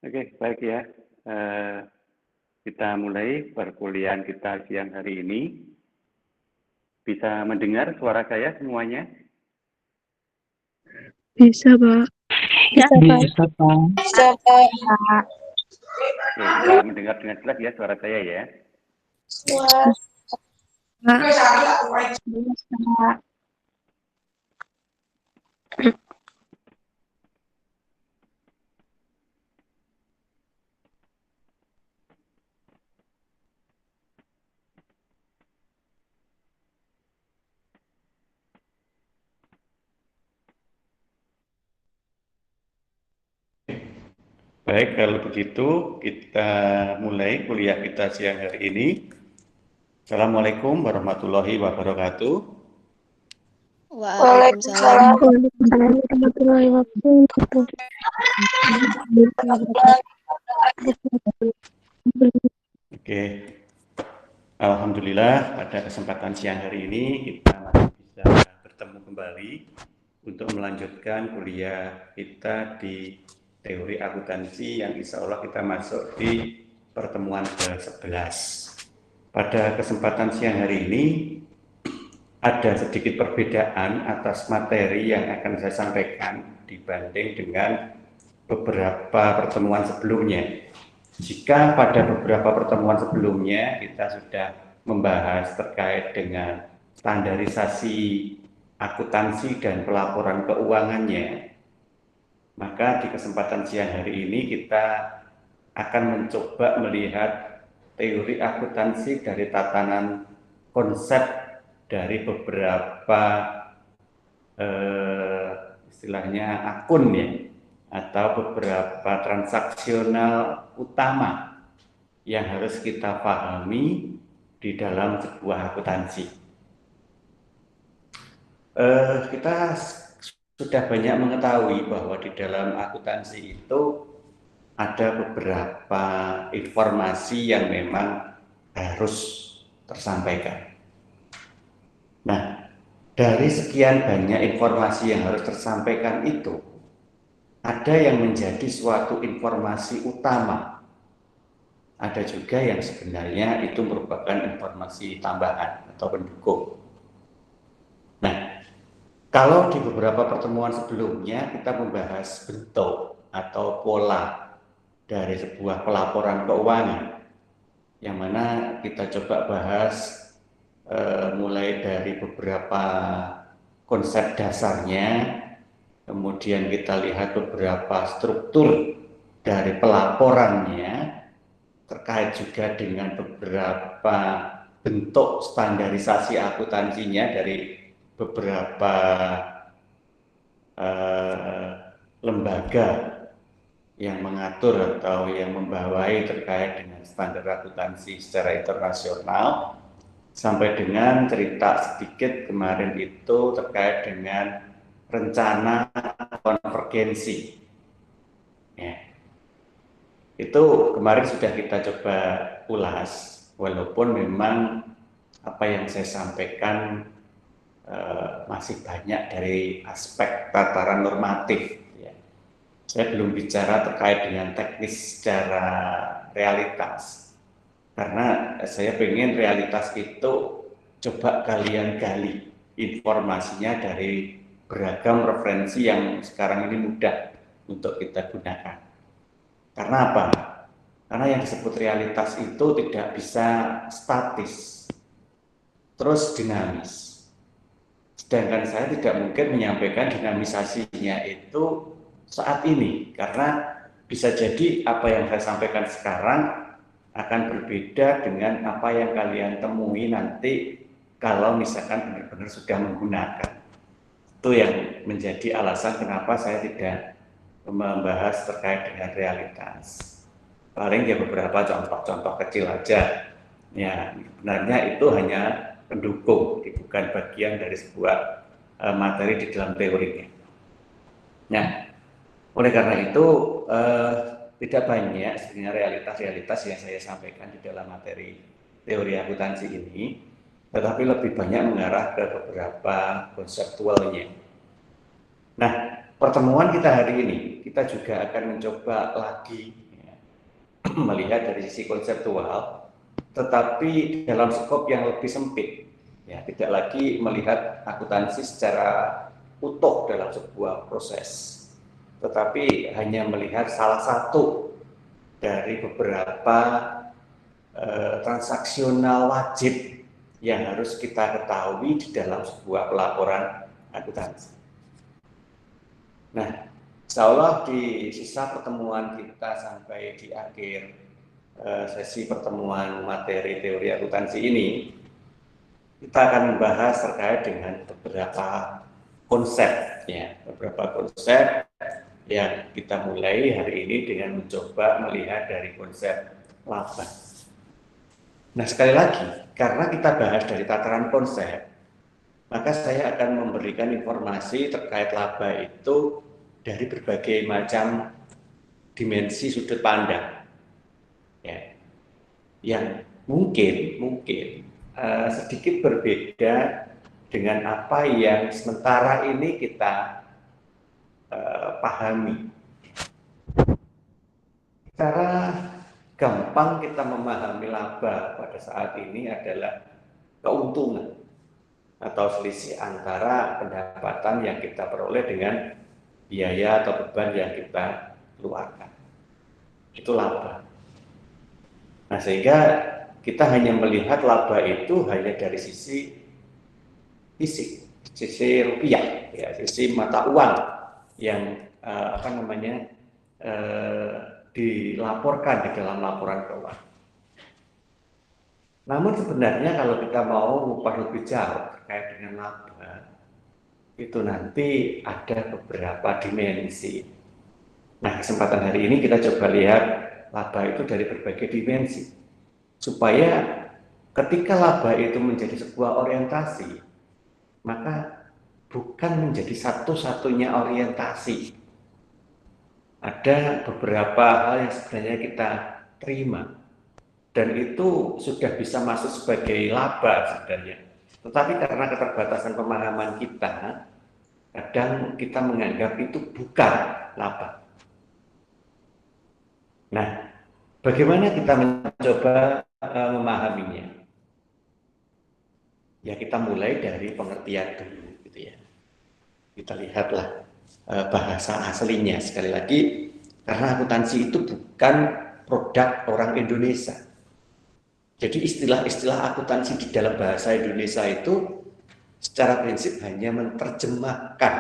Oke, baik ya. Kita mulai perkuliahan kita siang hari ini. Bisa mendengar suara saya semuanya? Bisa, Pak. Bisa, Pak. Bisa, Pak. Bisa, Pak. Oke, bisa mendengar dengan jelas ya suara saya ya? Bisa. Baik, kalau begitu kita mulai kuliah kita siang hari ini. Assalamualaikum warahmatullahi wabarakatuh. Waalaikumsalam warahmatullahi wabarakatuh. Oke, alhamdulillah pada kesempatan siang hari ini kita masih bisa bertemu kembali untuk melanjutkan kuliah kita di teori akuntansi yang insya Allah kita masuk di pertemuan ke-11. Pada kesempatan siang hari ini ada sedikit perbedaan atas materi yang akan saya sampaikan dibanding dengan beberapa pertemuan sebelumnya. Jika pada beberapa pertemuan sebelumnya kita sudah membahas terkait dengan standarisasi akuntansi dan pelaporan keuangannya, maka di kesempatan siang hari ini kita akan mencoba melihat teori akuntansi dari tatanan konsep dari beberapa istilahnya akun ya, atau beberapa transaksional utama yang harus kita pahami di dalam sebuah akuntansi. Kita sudah banyak mengetahui bahwa di dalam akuntansi itu ada beberapa informasi yang memang harus tersampaikan. Nah, dari sekian banyak informasi yang harus tersampaikan itu, ada yang menjadi suatu informasi utama. Ada juga yang sebenarnya itu merupakan informasi tambahan atau pendukung. Nah, kalau di beberapa pertemuan sebelumnya kita membahas bentuk atau pola dari sebuah pelaporan keuangan, yang mana kita coba bahas mulai dari beberapa konsep dasarnya, kemudian kita lihat beberapa struktur dari pelaporannya, terkait juga dengan beberapa bentuk standarisasi akuntansinya dari beberapa lembaga yang mengatur atau yang membawai terkait dengan standar akuntansi secara internasional, sampai dengan cerita sedikit kemarin itu terkait dengan rencana konvergensi. Ya. Itu kemarin sudah kita coba ulas, walaupun memang apa yang saya sampaikan masih banyak dari aspek tataran normatif. Ya. Saya belum bicara terkait dengan teknis secara realitas. Karena saya pengen realitas itu coba kalian gali informasinya dari beragam referensi yang sekarang ini mudah untuk kita gunakan. Karena apa? Karena yang disebut realitas itu tidak bisa statis, terus dinamis. Sedangkan saya tidak mungkin menyampaikan dinamisasinya itu saat ini, karena bisa jadi apa yang saya sampaikan sekarang akan berbeda dengan apa yang kalian temui nanti kalau misalkan benar-benar sudah menggunakan. Itu yang menjadi alasan kenapa saya tidak membahas terkait dengan realitas. Paling ya beberapa contoh-contoh kecil aja. Ya, sebenarnya itu hanya pendukung, bukan bagian dari sebuah materi di dalam teorinya. Nah, oleh karena itu tidak banyak sebenarnya realitas-realitas yang saya sampaikan di dalam materi teori akuntansi ini, tetapi lebih banyak mengarah ke beberapa konseptualnya. Nah, pertemuan kita hari ini, kita juga akan mencoba lagi melihat dari sisi konseptual, tetapi dalam skop yang lebih sempit. Ya, tidak lagi melihat akuntansi secara utuh dalam sebuah proses, tetapi hanya melihat salah satu dari beberapa transaksional wajib yang harus kita ketahui di dalam sebuah pelaporan akuntansi. Nah, insya Allah di sisa pertemuan kita sampai di akhir sesi pertemuan materi teori akuntansi ini, kita akan membahas terkait dengan beberapa konsep, ya, beberapa konsep yang kita mulai hari ini dengan mencoba melihat dari konsep laba. Nah, sekali lagi, karena kita bahas dari tataran konsep, maka saya akan memberikan informasi terkait laba itu dari berbagai macam dimensi sudut pandang, ya, yang mungkin sedikit berbeda dengan apa yang sementara ini kita pahami. Cara gampang kita memahami laba pada saat ini adalah keuntungan atau selisih antara pendapatan yang kita peroleh dengan biaya atau beban yang kita keluarkan. Itu laba. Nah, sehingga kita hanya melihat laba itu hanya dari sisi fisik, sisi rupiah, ya, sisi mata uang yang dilaporkan di dalam laporan keuangan. Namun sebenarnya kalau kita mau ngupas lebih jauh terkait dengan laba, itu nanti ada beberapa dimensi. Nah, kesempatan hari ini kita coba lihat laba itu dari berbagai dimensi, supaya ketika laba itu menjadi sebuah orientasi, maka bukan menjadi satu-satunya orientasi. Ada beberapa hal yang sebenarnya kita terima, dan itu sudah bisa masuk sebagai laba sebenarnya. Tetapi karena keterbatasan pemahaman kita, kadang kita menganggap itu bukan laba. Nah, bagaimana kita mencoba memahaminya? Ya, kita mulai dari pengertian dulu, gitu ya. Kita lihatlah bahasa aslinya. Sekali lagi, karena akuntansi itu bukan produk orang Indonesia. Jadi istilah-istilah akuntansi di dalam bahasa Indonesia itu secara prinsip hanya menerjemahkan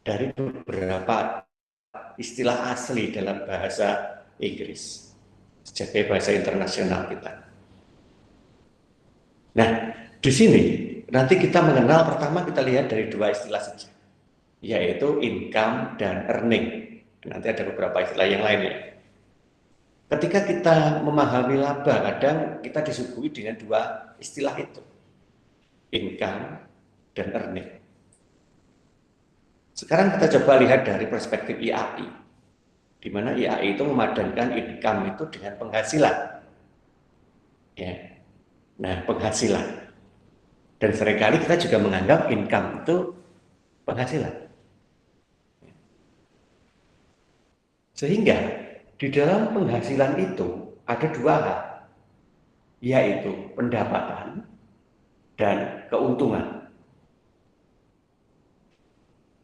dari beberapa istilah asli dalam bahasa Inggris sebagai bahasa internasional kita. Nah, di sini nanti kita mengenal, pertama kita lihat dari dua istilah saja, yaitu income dan earning. Nanti ada beberapa istilah yang lainnya. Ketika kita memahami laba, kadang kita disuguhi dengan dua istilah itu, income dan earning. Sekarang kita coba lihat dari perspektif IAI, di mana IAI itu memadankan income itu dengan penghasilan. Ya. Nah, penghasilan. Dan seringkali kita juga menganggap income itu penghasilan. Sehingga di dalam penghasilan itu ada dua hal, yaitu pendapatan dan keuntungan.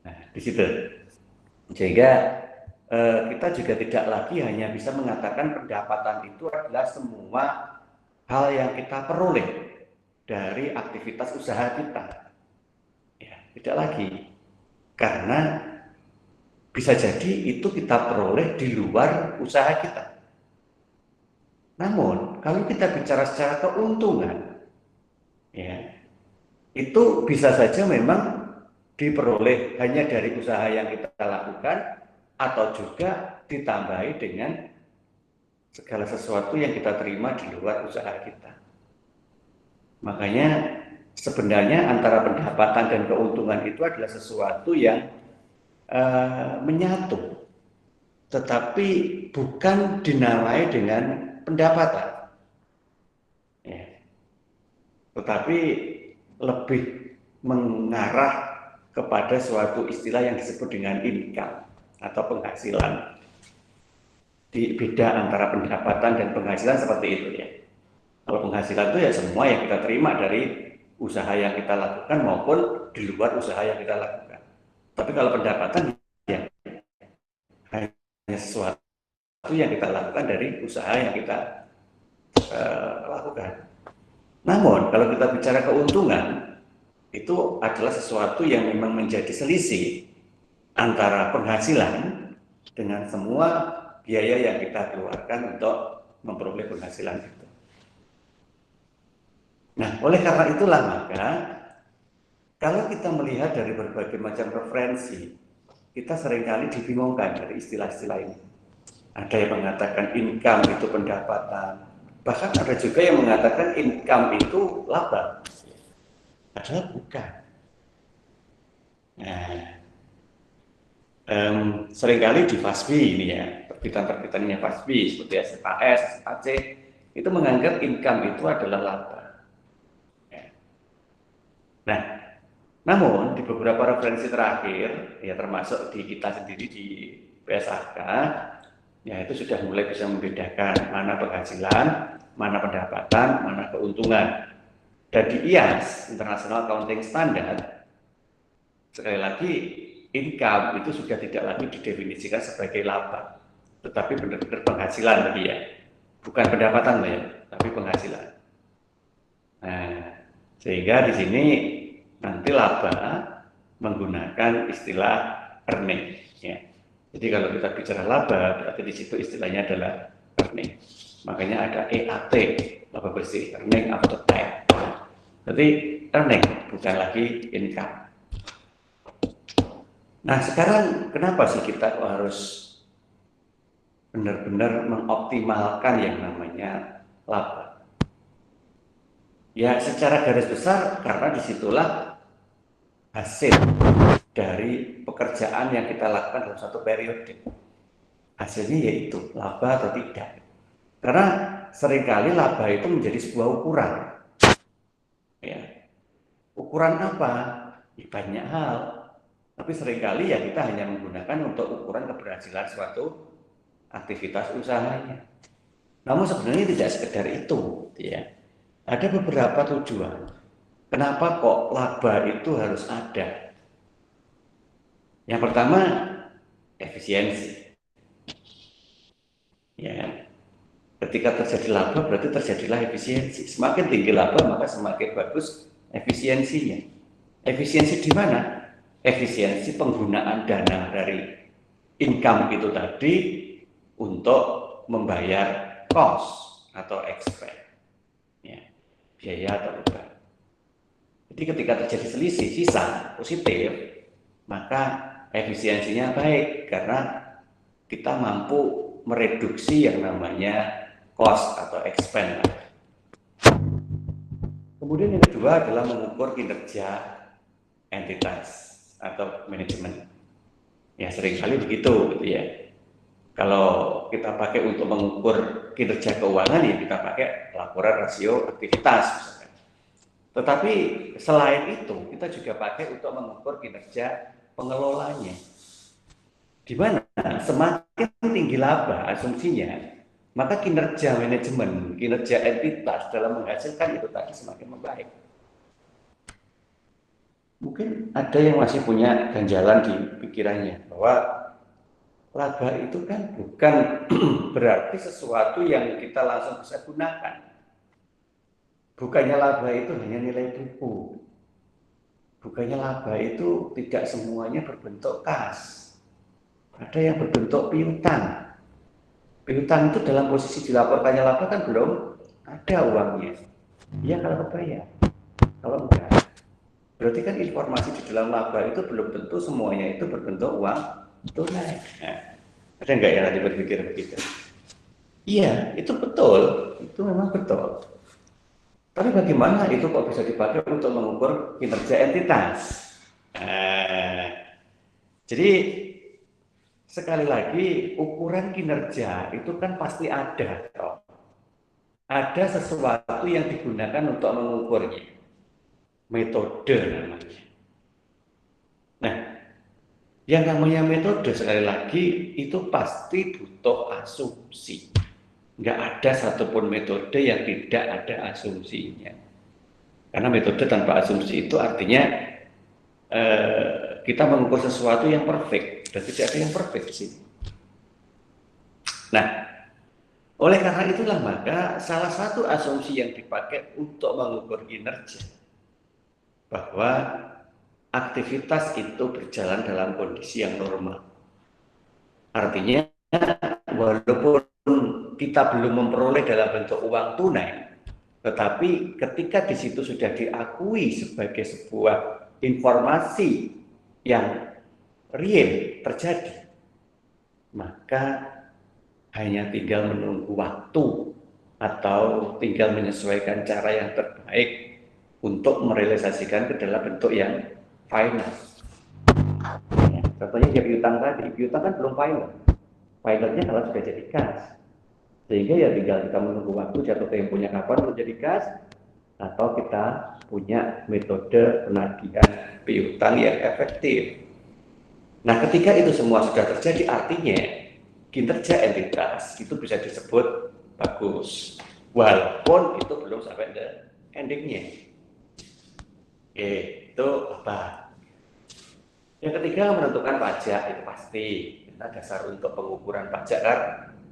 Nah, di situ. Sehingga kita juga tidak lagi hanya bisa mengatakan pendapatan itu adalah semua hal yang kita peroleh dari aktivitas usaha kita. Ya, tidak lagi. Karena bisa jadi itu kita peroleh di luar usaha kita. Namun, kalau kita bicara secara keuntungan, ya, itu bisa saja memang diperoleh hanya dari usaha yang kita lakukan, atau juga ditambahi dengan segala sesuatu yang kita terima di luar usaha kita. Makanya sebenarnya antara pendapatan dan keuntungan itu adalah sesuatu yang menyatu, tetapi bukan dinamai dengan pendapatan, ya, tetapi lebih mengarah kepada suatu istilah yang disebut dengan income atau penghasilan. beda antara pendapatan dan penghasilan seperti itu ya. Kalau penghasilan itu ya semua yang kita terima dari usaha yang kita lakukan maupun di luar usaha yang kita lakukan. Tapi kalau pendapatan ya hanya sesuatu yang kita lakukan dari usaha yang kita lakukan. Namun kalau kita bicara keuntungan, itu adalah sesuatu yang memang menjadi selisih antara penghasilan dengan semua biaya yang kita keluarkan untuk memperoleh penghasilan itu. Nah, oleh karena itulah maka kalau kita melihat dari berbagai macam referensi, kita seringkali dibingungkan dari istilah-istilah ini. Ada yang mengatakan income itu pendapatan, bahkan ada juga yang mengatakan income itu laba. Padahal bukan. Nah, seringkali di FASBI ini ya, terbitan-terbitannya FASBI seperti SFAS, SFAC, itu menganggap income itu adalah laba. Ya. Nah, namun di beberapa referensi terakhir, ya termasuk di kita sendiri di PSAK, ya itu sudah mulai bisa membedakan mana penghasilan, mana pendapatan, mana keuntungan. Dan di IAS, International Accounting Standard, sekali lagi income itu sudah tidak lagi didefinisikan sebagai laba, tetapi benar-benar penghasilan tadi ya, bukan pendapatan ya, tapi penghasilan. Nah, sehingga di sini nanti laba menggunakan istilah earning. Ya. Jadi kalau kita bicara laba, berarti di situ istilahnya adalah earning. Makanya ada EAT, laba bersih, earning after tax. Jadi earning bukan lagi income. Nah sekarang kenapa sih kita harus benar-benar mengoptimalkan yang namanya laba? Ya secara garis besar karena disitulah hasil dari pekerjaan yang kita lakukan dalam satu periode. Hasilnya yaitu laba atau tidak. Karena seringkali laba itu menjadi sebuah ukuran. Ya. Ukuran apa? Ya, banyak hal. Tapi seringkali ya kita hanya menggunakan untuk ukuran keberhasilan suatu aktivitas usahanya. Namun sebenarnya tidak sekedar itu, ya. Ada beberapa tujuan. Kenapa kok laba itu harus ada? Yang pertama, efisiensi. Ya, ketika terjadi laba berarti terjadilah efisiensi. Semakin tinggi laba maka semakin bagus efisiensinya. Efisiensi di mana? Efisiensi penggunaan dana dari income itu tadi untuk membayar cost atau expense, ya, biaya atau beban. Jadi ketika terjadi selisih sisa positif, maka efisiensinya baik karena kita mampu mereduksi yang namanya cost atau expense. Kemudian yang kedua adalah mengukur kinerja entitas atau manajemen. Ya seringkali begitu gitu ya. Kalau kita pakai untuk mengukur kinerja keuangan ya kita pakai laporan rasio aktivitas misalkan. Tetapi selain itu kita juga pakai untuk mengukur kinerja pengelolanya. Di mana semakin tinggi laba asumsinya, maka kinerja manajemen, kinerja entitas dalam menghasilkan itu tadi semakin membaik. Mungkin ada yang masih punya ganjalan di pikirannya bahwa laba itu kan bukan berarti sesuatu yang kita langsung bisa gunakan. Bukannya laba itu hanya nilai buku. Bukannya laba itu tidak semuanya berbentuk kas. Ada yang berbentuk piutang. Piutang itu dalam posisi dilaporkannya laba kan belum ada uangnya. Iya kalau kebayar. Kalau enggak, berarti kan informasi di dalam laba itu belum tentu semuanya itu berbentuk uang tunai. Nah, ada enggak yang nanti berpikir begitu? Iya, itu betul. Itu memang betul. Tapi bagaimana itu kok bisa dipakai untuk mengukur kinerja entitas? Jadi sekali lagi ukuran kinerja itu kan pasti ada. Ada sesuatu yang digunakan untuk mengukurnya. Metode namanya. Nah, Yang namanya metode sekali lagi itu pasti butuh asumsi. Nggak ada satupun metode yang tidak ada asumsinya. Karena metode tanpa asumsi itu artinya kita mengukur sesuatu yang perfect dan tidak ada yang perfect sih. Nah, oleh karena itulah maka salah satu asumsi yang dipakai untuk mengukur kinerja bahwa aktivitas itu berjalan dalam kondisi yang normal. Artinya walaupun kita belum memperoleh dalam bentuk uang tunai, tetapi ketika di situ sudah diakui sebagai sebuah informasi yang real terjadi, maka hanya tinggal menunggu waktu atau tinggal menyesuaikan cara yang terbaik untuk merealisasikan ke dalam bentuk yang final. Ya, contohnya dia piutang tadi, piutang kan belum final. Finalnya kalau sudah jadi kas, sehingga ya tinggal kita menunggu waktu jatuh temponya kapan untuk jadi kas, atau kita punya metode penagihan piutang yang efektif. Nah, ketika itu semua sudah terjadi, artinya kinerja entitas itu bisa disebut bagus, walaupun itu belum sampai ke endingnya. Oke, itu apa? Yang ketiga, menentukan pajak itu pasti. Karena dasar untuk pengukuran pajak kan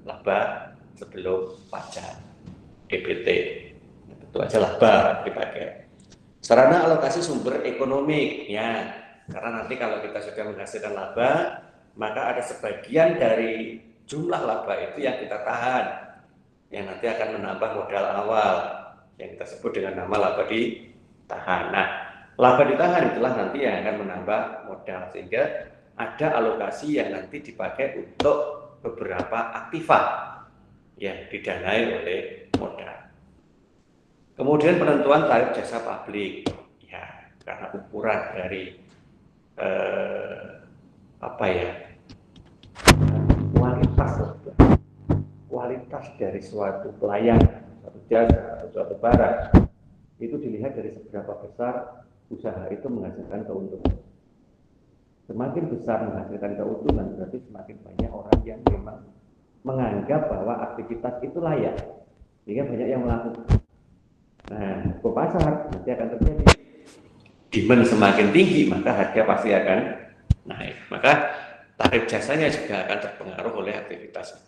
laba sebelum pajak, DPT. Tentu aja laba dipakai. Sarana alokasi sumber ekonomi, ya. Karena nanti kalau kita sudah menghasilkan laba, maka ada sebagian dari jumlah laba itu yang kita tahan, yang nanti akan menambah modal awal, yang kita sebut dengan nama laba ditahan. Nah, laba ditahan itulah nanti yang akan menambah modal, sehingga ada alokasi yang nanti dipakai untuk beberapa aktiva yang didanai oleh modal. Kemudian penentuan tarif jasa publik, ya karena ukuran dari kualitas dari suatu pelayanan, suatu jasa, atau suatu barang itu dilihat dari seberapa besar usaha itu menghasilkan keuntungan. Semakin besar menghasilkan keuntungan, berarti semakin banyak orang yang memang menganggap bahwa aktivitas itu layak, sehingga banyak yang melakukan. Nah, ke pasar nanti akan terjadi demand semakin tinggi, maka harga pasti akan naik. Maka tarif jasanya juga akan terpengaruh oleh aktivitas.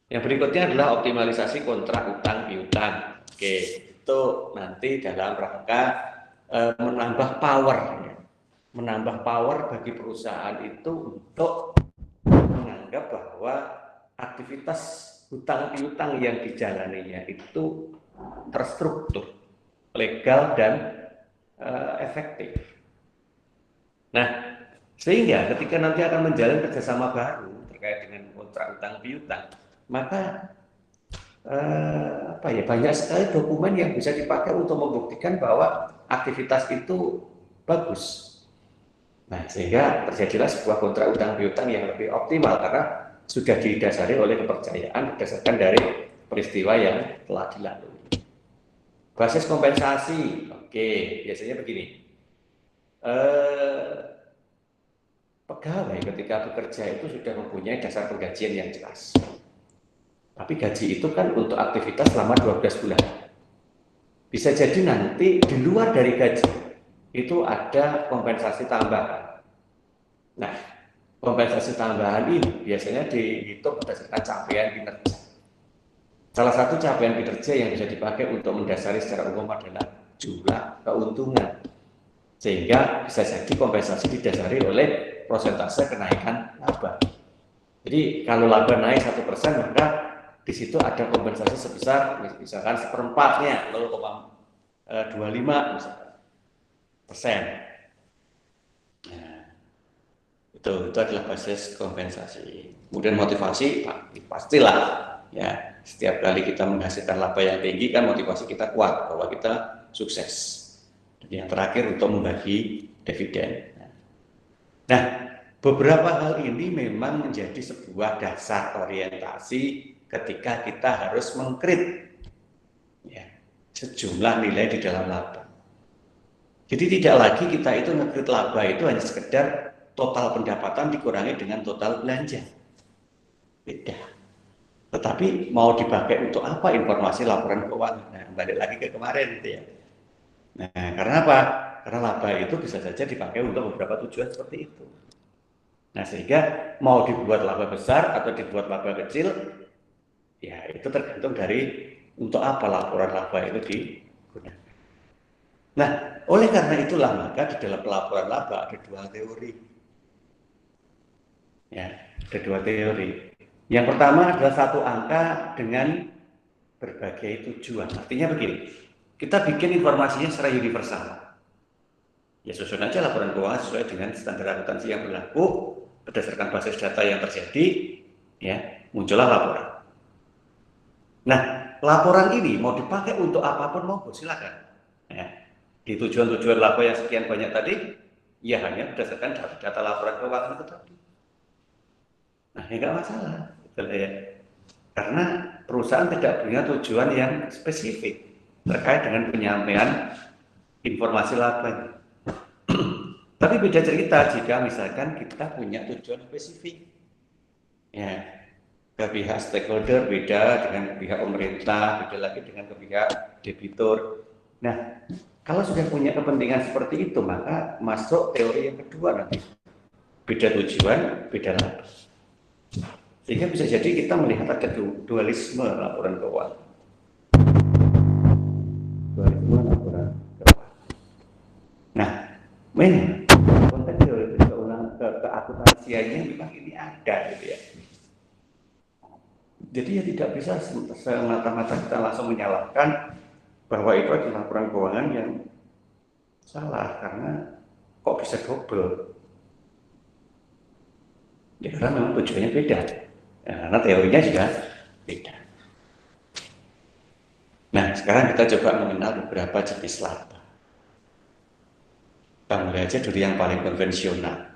Yang berikutnya adalah optimalisasi kontrak utang piutang. Oke, itu nanti dalam rangka menambah power bagi perusahaan itu untuk menganggap bahwa aktivitas hutang piutang yang dijalaninya itu terstruktur, legal dan efektif. Nah, sehingga ketika nanti akan menjalin kerjasama baru terkait dengan kontrak utang piutang, maka banyak sekali dokumen yang bisa dipakai untuk membuktikan bahwa aktivitas itu bagus. Nah, sehingga terjadilah sebuah kontrak utang piutang yang lebih optimal karena sudah didasari oleh kepercayaan berdasarkan dari peristiwa yang telah dilalui. Basis kompensasi, oke, biasanya begini. Pegawai ketika bekerja itu sudah mempunyai dasar penggajian yang jelas. Tapi gaji itu kan untuk aktivitas selama 12 bulan. Bisa jadi nanti di luar dari gaji itu ada kompensasi tambahan. Nah, kompensasi tambahan ini biasanya dihitung berdasarkan capaian kinerja. Salah satu capaian kinerja yang bisa dipakai untuk mendasari secara umum adalah jumlah keuntungan. Sehingga bisa jadi kompensasi didasari oleh persentase kenaikan laba. Jadi kalau laba naik 1%, maka di situ ada kompensasi sebesar misalkan seperempatnya 0,25 misalkan persen. Nah, itu adalah basis kompensasi. Kemudian motivasi pastilah ya, setiap kali kita menghasilkan laba yang tinggi kan motivasi kita kuat bahwa kita sukses. Dan yang terakhir untuk membagi dividen. Nah, beberapa hal ini memang menjadi sebuah dasar orientasi ketika kita harus mengkrit ya, sejumlah nilai di dalam laba. Jadi tidak lagi kita itu nge-create laba itu hanya sekedar total pendapatan dikurangi dengan total belanja. Beda. Tetapi mau dipakai untuk apa informasi laporan keuangan? Nah, balik lagi ke kemarin gitu ya. Nah, karena apa? Karena laba itu bisa saja dipakai untuk beberapa tujuan seperti itu. Nah, sehingga mau dibuat laba besar atau dibuat laba kecil, ya itu tergantung dari untuk apa laporan laba itu digunakan. Nah, oleh karena itulah maka di dalam pelaporan laba ada dua teori. Ya, ada dua teori. Yang pertama adalah satu angka dengan berbagai tujuan. Artinya begini, kita bikin informasinya secara universal. Ya susun aja laporan keuangan sesuai dengan standar akuntansi yang berlaku berdasarkan basis data yang terjadi, ya muncullah laporan. Nah, laporan ini mau dipakai untuk apapun monggo silakan. Ya, di tujuan-tujuan laba yang sekian banyak tadi, ya hanya berdasarkan data laporan keuangan itu tadi. Nah, ya nggak masalah, betul ya. Karena perusahaan tidak punya tujuan yang spesifik terkait dengan penyampaian informasi laba. Tapi beda cerita jika misalkan kita punya tujuan spesifik. Ya, ke pihak stakeholder beda dengan pihak pemerintah, beda lagi dengan ke pihak debitur. Nah, kalau sudah punya kepentingan seperti itu, maka masuk teori yang kedua nanti. Beda tujuan, beda laba. Sehingga bisa jadi kita melihat ada dualisme laporan keuangan. Dualisme laporan keuangan. Nah, konteks teori keakuntansiannya memang ini ada gitu ya. Jadi ya tidak bisa semata-mata kita langsung menyalahkan bahwa itu adalah laporan keuangan yang salah karena kok bisa double. Ya karena memang tujuannya beda. Ya, karena teorinya juga beda. Nah, sekarang kita coba mengenal beberapa jenis laba. Kita mulai aja dari yang paling konvensional.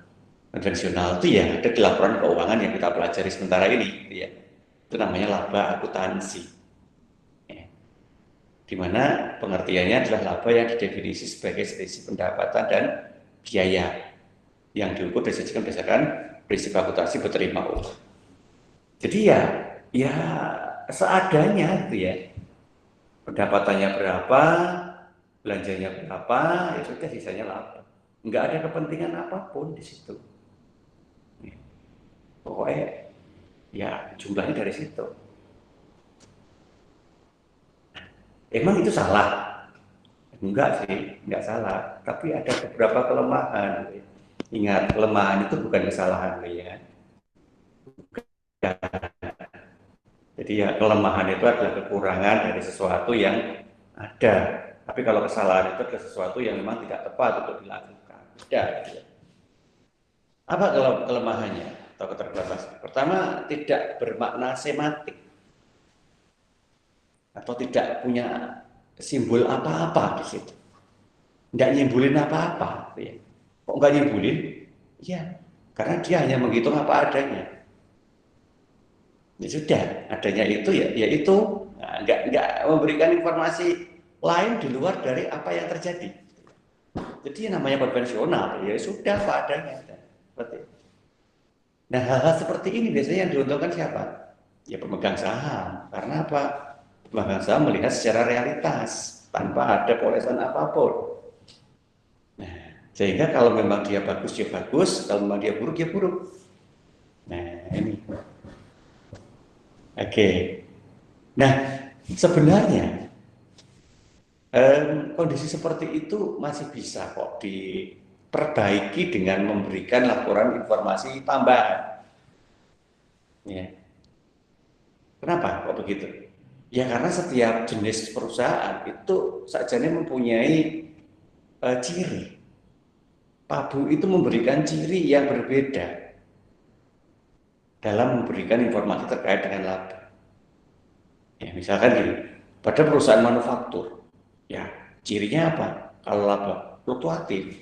Konvensional itu ya ada di laporan keuangan yang kita pelajari sementara ini, gitu ya. Itu namanya laba akuntansi. Ya. Di mana pengertiannya adalah laba yang didefinisi sebagai selisih pendapatan dan biaya yang diukur disajikan berdasarkan prinsip akuntansi berterima upah. Jadi ya seadanya gitu ya. Pendapatannya berapa, belanjanya berapa, ya sudah sisanya laba. Enggak ada kepentingan apapun di situ. Pokoknya ya jumlahnya dari situ. Emang itu salah? Enggak sih, enggak salah. Tapi ada beberapa kelemahan. Ingat, kelemahan itu bukan kesalahan ya. Jadi ya kelemahan itu adalah kekurangan dari sesuatu yang ada. Tapi kalau kesalahan itu adalah sesuatu yang memang tidak tepat untuk dilakukan. Tidak. Gitu. Apa kelemahannya atau keterbatasan? Pertama, tidak bermakna sematik atau tidak punya simbol apa-apa di situ. Nggak nyimbulin apa-apa. Ya. Kok nggak nyimbulin? Ya, karena dia hanya menghitung apa adanya. Ya sudah, adanya itu ya itu. Nah, nggak memberikan informasi lain di luar dari apa yang terjadi. Jadi namanya konvensional, ya sudah apa adanya. Seperti itu. Nah, hal-hal seperti ini biasanya yang diuntungkan siapa? Ya pemegang saham. Karena apa? Pemegang saham melihat secara realitas tanpa ada polesan apapun. Nah, sehingga kalau memang dia bagus ya bagus, kalau memang dia buruk ya buruk. Nah, ini. Oke. Nah, sebenarnya kondisi seperti itu masih bisa kok diperbaiki dengan memberikan laporan informasi tambahan. Ya. Kenapa kok begitu? Ya karena setiap jenis perusahaan itu sajanya mempunyai ciri. Pabu itu memberikan ciri yang berbeda dalam memberikan informasi terkait dengan laba. Ya, misalkan gini, pada perusahaan manufaktur, ya cirinya apa? Kalau laba fluktuatif.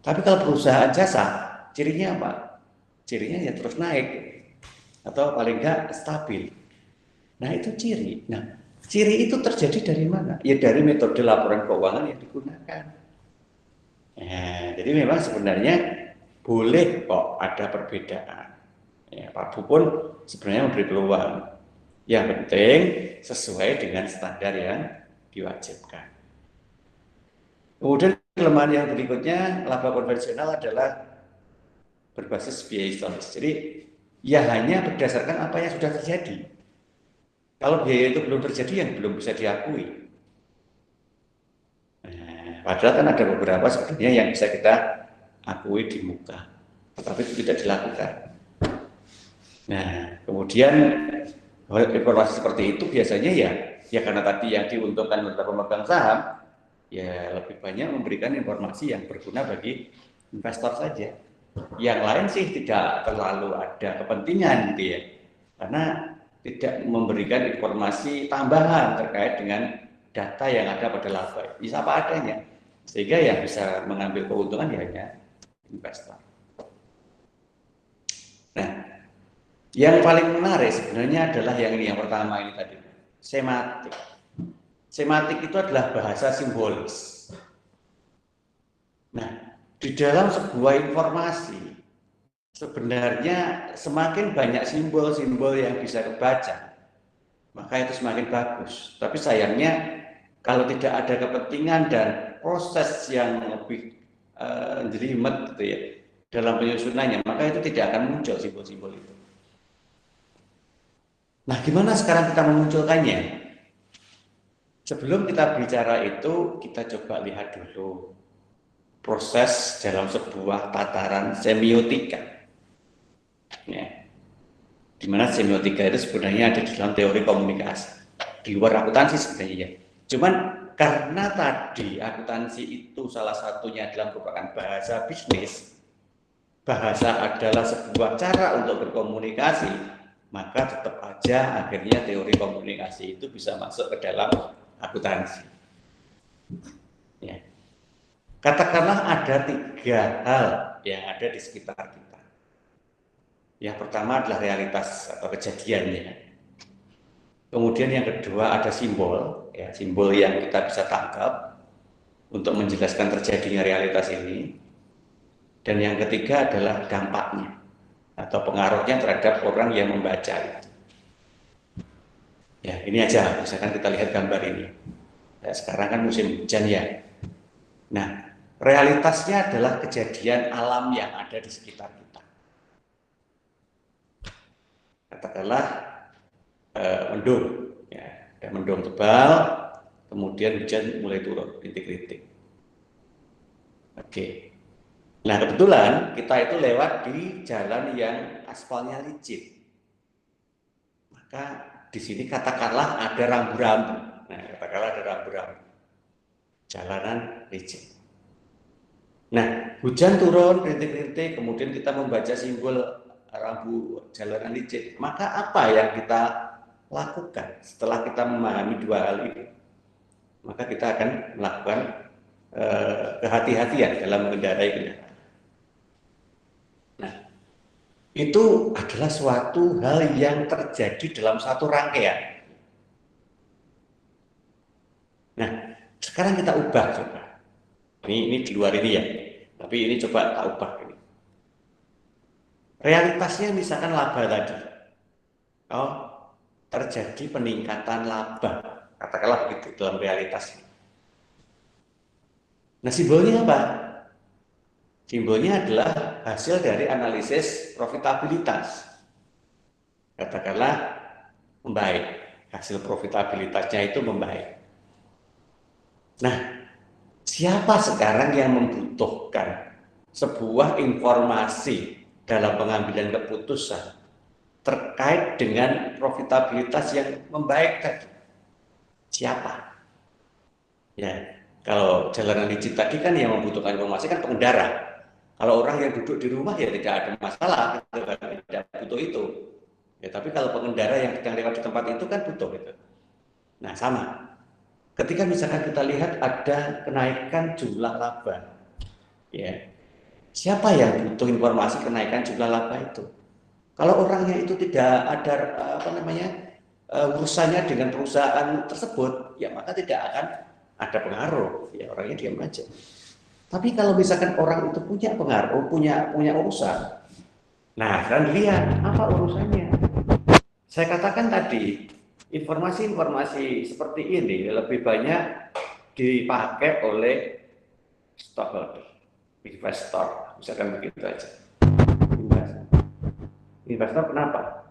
Tapi kalau perusahaan jasa, cirinya apa? Cirinya ya terus naik atau paling enggak stabil. Nah itu ciri. Nah ciri itu terjadi dari mana? Ya dari metode laporan keuangan yang digunakan. Nah, jadi memang sebenarnya boleh kok ada perbedaan. Ya, Pak Bu pun sebenarnya memberi peluang. Yang penting sesuai dengan standar yang diwajibkan. Kemudian kelemahan yang berikutnya, laba konvensional adalah berbasis biaya historis. Jadi ya hanya berdasarkan apa yang sudah terjadi. Kalau biaya itu belum terjadi, yang belum bisa diakui. Nah, padahal kan ada beberapa sebenarnya yang bisa kita akui di muka, tetapi itu tidak dilakukan. Nah, kemudian informasi seperti itu biasanya ya karena tadi yang diuntungkan oleh pemegang saham, ya lebih banyak memberikan informasi yang berguna bagi investor saja. Yang lain sih tidak terlalu ada kepentingan gitu ya, karena tidak memberikan informasi tambahan terkait dengan data yang ada pada laba. Bisa apa adanya, sehingga yang bisa mengambil keuntungan ya hanya investor. Nah, yang paling menarik sebenarnya adalah yang ini, yang pertama ini tadi, sematik. Sematik itu adalah bahasa simbolis. Nah, di dalam sebuah informasi, sebenarnya semakin banyak simbol-simbol yang bisa dibaca, maka itu semakin bagus. Tapi sayangnya, kalau tidak ada kepentingan dan proses yang lebih jelimet gitu ya, dalam penyusunannya, maka itu tidak akan muncul simbol-simbol itu. Nah, gimana sekarang kita memunculkannya? Sebelum kita bicara itu, kita coba lihat dulu proses dalam sebuah tataran semiotika. Ya. Di mana semiotika itu sebenarnya ada di dalam teori komunikasi. Di luar akuntansi sebenarnya ya. Cuman karena tadi akuntansi itu salah satunya adalah merupakan bahasa bisnis, bahasa adalah sebuah cara untuk berkomunikasi, maka tetap aja akhirnya teori komunikasi itu bisa masuk ke dalam akuntansi. Ya. Katakanlah ada 3 hal yang ada di sekitar kita. Yang pertama adalah realitas atau kejadiannya. Kemudian yang kedua ada simbol, ya, simbol yang kita bisa tangkap untuk menjelaskan terjadinya realitas ini. Dan yang ketiga adalah dampaknya atau pengaruhnya terhadap orang yang membaca itu. Ya, ini aja, misalkan kita lihat gambar ini. Ya, sekarang kan musim hujan ya. Nah, realitasnya adalah kejadian alam yang ada di sekitar kita. Katakanlah mendung, ya, ada mendung tebal, kemudian hujan mulai turun, rintik-rintik. Oke. Nah, kebetulan kita itu lewat di jalan yang aspalnya licin. Maka di sini katakanlah ada rambu-rambu. Nah, katakanlah ada rambu-rambu. Jalanan licin. Nah, hujan turun, rintik-rintik, kemudian kita membaca simbol rambu jalanan licin. Maka apa yang kita lakukan setelah kita memahami 2 hal ini? Maka kita akan melakukan kehati-hatian dalam mengendarai kendaraan. Nah, itu adalah suatu hal yang terjadi dalam satu rangkaian. Nah, sekarang kita ubah coba. Ini di luar ini ya, tapi ini coba kita ubah ini. Realitasnya misalkan laba tadi. Oh, terjadi peningkatan laba. Katakanlah begitu dalam realitasnya. Nah, simbolnya apa? Simbolnya adalah hasil dari analisis profitabilitas. Katakanlah membaik, hasil profitabilitasnya itu membaik. Nah, siapa sekarang yang membutuhkan sebuah informasi dalam pengambilan keputusan terkait dengan profitabilitas yang membaik tadi? Siapa? Ya, kalau jalanan licin tadi kan yang membutuhkan informasi kan pengendara. Kalau orang yang duduk di rumah ya tidak ada masalah, tidak butuh itu. Ya, tapi kalau pengendara yang sedang lewat di tempat itu kan butuh itu. Nah, sama. Ketika misalkan kita lihat ada kenaikan jumlah laba, ya, siapa yang butuh informasi kenaikan jumlah laba itu? Kalau orangnya itu tidak ada urusannya dengan perusahaan tersebut, ya maka tidak akan ada pengaruh. Ya, orangnya diam aja. Tapi kalau misalkan orang itu punya pengaruh, punya urusan, nah sekarang dilihat apa urusannya. Saya katakan tadi, informasi-informasi seperti ini lebih banyak dipakai oleh stockholder, investor, misalkan begitu aja. Investor kenapa?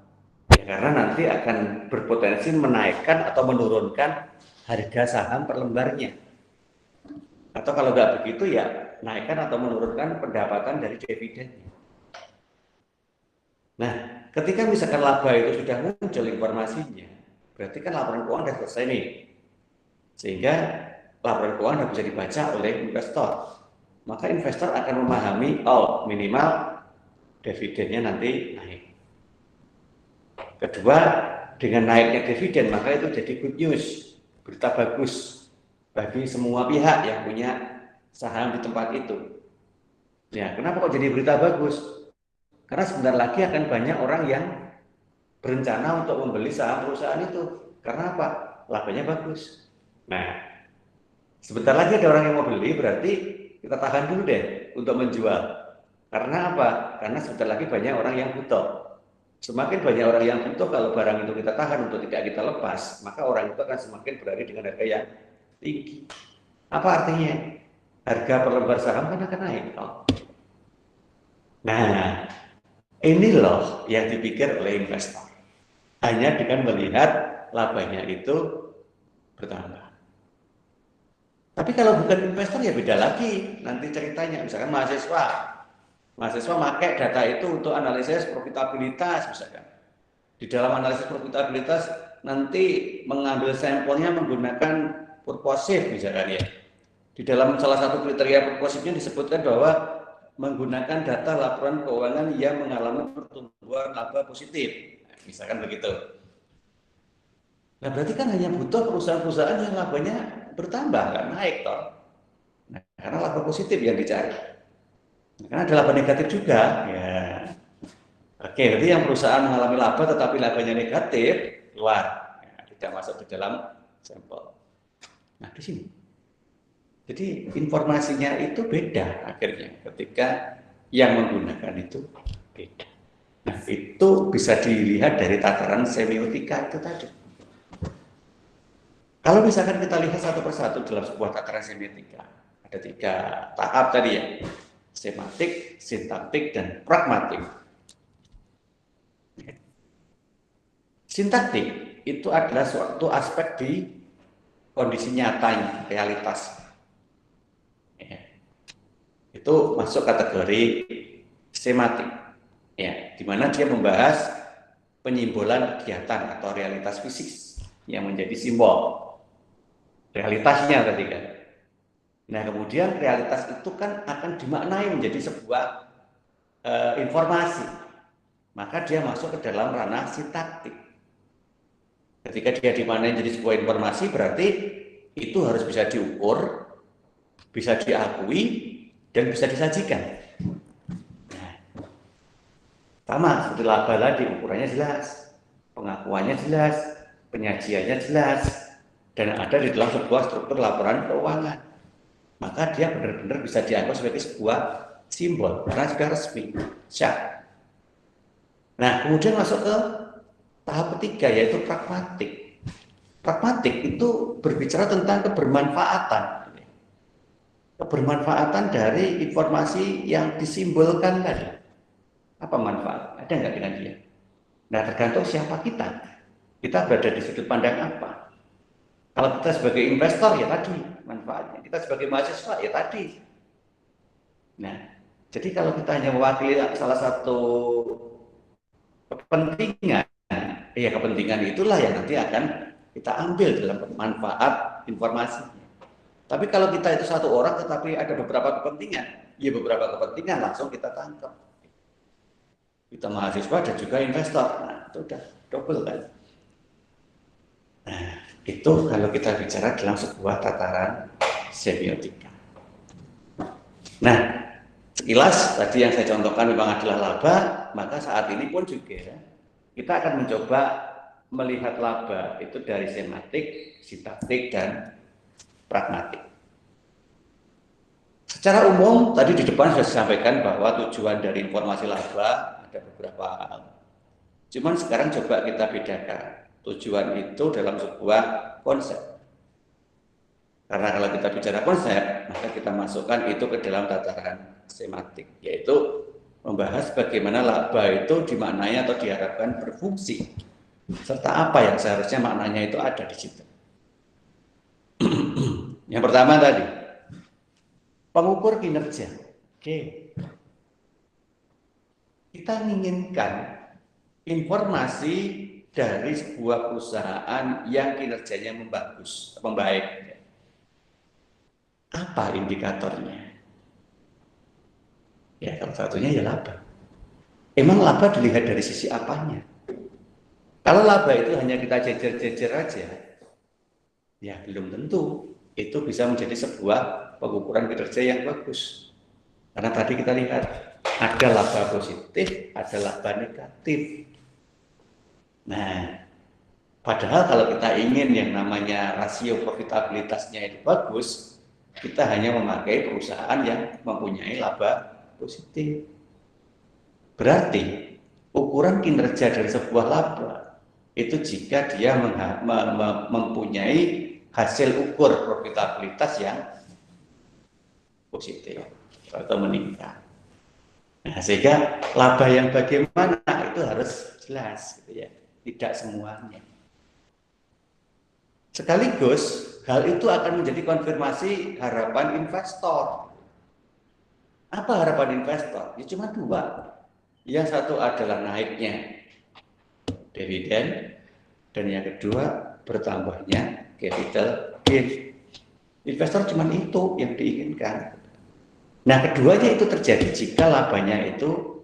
Ya karena nanti akan berpotensi menaikkan atau menurunkan harga saham per lembarnya. Atau kalau nggak begitu ya naikkan atau menurunkan pendapatan dari dividennya. Nah, ketika misalkan laba itu sudah muncul informasinya, berarti kan laporan keuangan sudah selesai nih. Sehingga laporan keuangan bisa dibaca oleh investor. Maka investor akan memahami, oh minimal dividennya nanti naik. Kedua, dengan naiknya dividen, maka itu jadi good news, berita bagus bagi semua pihak yang punya saham di tempat itu. Ya, kenapa kok jadi berita bagus? Karena sebentar lagi akan banyak orang yang berencana untuk membeli saham perusahaan itu. Karena apa? Labanya bagus. Nah, sebentar lagi ada orang yang mau beli, berarti kita tahan dulu deh untuk menjual. Karena apa? Karena sebentar lagi banyak orang yang butuh. Semakin banyak orang yang butuh, kalau barang itu kita tahan untuk tidak kita lepas, maka orang itu akan semakin berada dengan harga yang tinggi. Apa artinya? Harga per lembar saham kan akan naik. Nah, ini loh yang dipikir oleh investor. Hanya dengan melihat labanya itu bertambah. Tapi kalau bukan investor ya beda lagi. Nanti ceritanya, misalkan mahasiswa pakai data itu untuk analisis profitabilitas misalkan. Di dalam analisis profitabilitas nanti mengambil sampelnya menggunakan purposive misalkan ya. Di dalam salah satu kriteria purposive-nya disebutkan bahwa menggunakan data laporan keuangan yang mengalami pertumbuhan laba positif. Misalkan begitu. Nah berarti kan hanya butuh perusahaan-perusahaan yang labanya bertambah, nggak naik toh. Nah, karena laba positif yang dicari. Karena ada laba negatif juga, ya. Oke, berarti yang perusahaan mengalami laba tetapi labanya negatif keluar, ya, tidak masuk ke dalam sampel. Nah di sini, jadi informasinya itu beda akhirnya ketika yang menggunakan itu beda. Nah itu bisa dilihat dari tataran semiotika itu tadi. Kalau misalkan kita lihat satu persatu dalam sebuah tataran semiotika, ada 3 tahap tadi ya, sematik, sintaktik, dan pragmatik. Sintaktik itu adalah suatu aspek di kondisi nyatanya, realitas. Ya. Itu masuk kategori sematik, ya, di mana dia membahas penyimbolan kegiatan atau realitas fisik yang menjadi simbol realitasnya tadi kan. Nah kemudian realitas itu kan akan dimaknai menjadi sebuah informasi, maka dia masuk ke dalam ranah sintaktik. Ketika dia dimaknai menjadi sebuah informasi, berarti itu harus bisa diukur, bisa diakui, dan bisa disajikan. Nah, sama seperti laba tadi, ukurannya jelas, pengakuannya jelas, penyajiannya jelas, dan ada di dalam sebuah struktur laporan keuangan. Maka dia benar-benar bisa dianggap sebagai sebuah simbol karena sudah resmi, syak. Nah, kemudian masuk ke tahap ketiga yaitu pragmatik. Pragmatik itu berbicara tentang kebermanfaatan. Kebermanfaatan dari informasi yang disimbolkan tadi. Apa manfaat? Ada nggak dengan dia? Nah, tergantung siapa kita. Kita berada di sudut pandang apa? Kalau kita sebagai investor ya tadi manfaatnya. Kita sebagai mahasiswa ya tadi. Nah, jadi kalau kita hanya mewakili salah satu kepentingan, ya kepentingan itulah yang nanti akan kita ambil dalam manfaat informasi. Tapi kalau kita itu satu orang tetapi ada beberapa kepentingan, ya beberapa kepentingan langsung kita tangkap. Kita mahasiswa dan juga investor. Nah, itu udah double kan. Nah, itu kalau kita bicara dalam sebuah tataran semiotika. Nah, sekilas tadi yang saya contohkan memang adalah laba, maka saat ini pun juga kita akan mencoba melihat laba itu dari sematik, sintaktik, dan pragmatik. Secara umum tadi di depan sudah disampaikan bahwa tujuan dari informasi laba ada beberapa hal. Cuman sekarang coba kita bedakan tujuan itu dalam sebuah konsep. Karena kalau kita bicara konsep, maka kita masukkan itu ke dalam tataran semantik, yaitu membahas bagaimana laba itu dimaknai atau diharapkan berfungsi, serta apa yang seharusnya maknanya itu ada di situ. Yang pertama tadi, pengukur kinerja. Oke. Kita menginginkan informasi dari sebuah perusahaan yang kinerjanya membaik. Apa indikatornya? Ya, salah satunya ya laba. Emang laba dilihat dari sisi apanya? Kalau laba itu hanya kita jejer-jejer aja, ya belum tentu itu bisa menjadi sebuah pengukuran kinerja yang bagus. Karena tadi kita lihat ada laba positif, ada laba negatif. Nah, padahal kalau kita ingin yang namanya rasio profitabilitasnya itu bagus, kita hanya memakai perusahaan yang mempunyai laba positif. Berarti ukuran kinerja dari sebuah laba itu jika dia mempunyai hasil ukur profitabilitas yang positif atau meningkat. Nah, sehingga laba yang bagaimana itu harus jelas, gitu ya. Tidak semuanya. Sekaligus hal itu akan menjadi konfirmasi harapan investor. Apa harapan investor? Ya cuma dua. Yang satu adalah naiknya dividen, dan yang kedua bertambahnya capital gain. Investor cuma itu yang diinginkan. Nah, keduanya itu terjadi jika labanya itu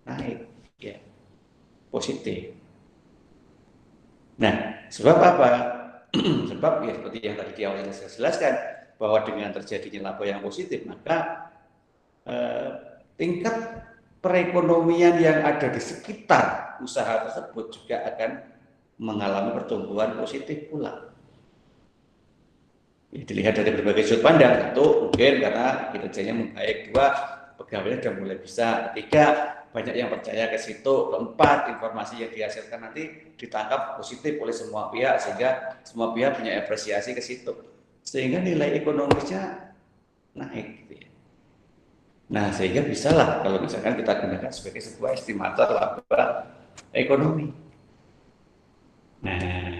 naik, ya, positif. Nah, sebab apa? Sebab ya seperti yang tadi di awal saya jelaskan, bahwa dengan terjadinya laba yang positif, maka tingkat perekonomian yang ada di sekitar usaha tersebut juga akan mengalami pertumbuhan positif pula. Ya, dilihat dari berbagai sudut pandang, tentu mungkin karena kinerjanya membaik, dua, pegawainya sudah mulai bisa, ketiga, banyak yang percaya ke situ, keempat, informasi yang dihasilkan nanti ditangkap positif oleh semua pihak, sehingga semua pihak punya apresiasi ke situ, sehingga nilai ekonomisnya naik, gitu ya. Nah, sehingga bisalah kalau misalkan kita gunakan sebagai sebuah estimator laba ekonomi. Nah,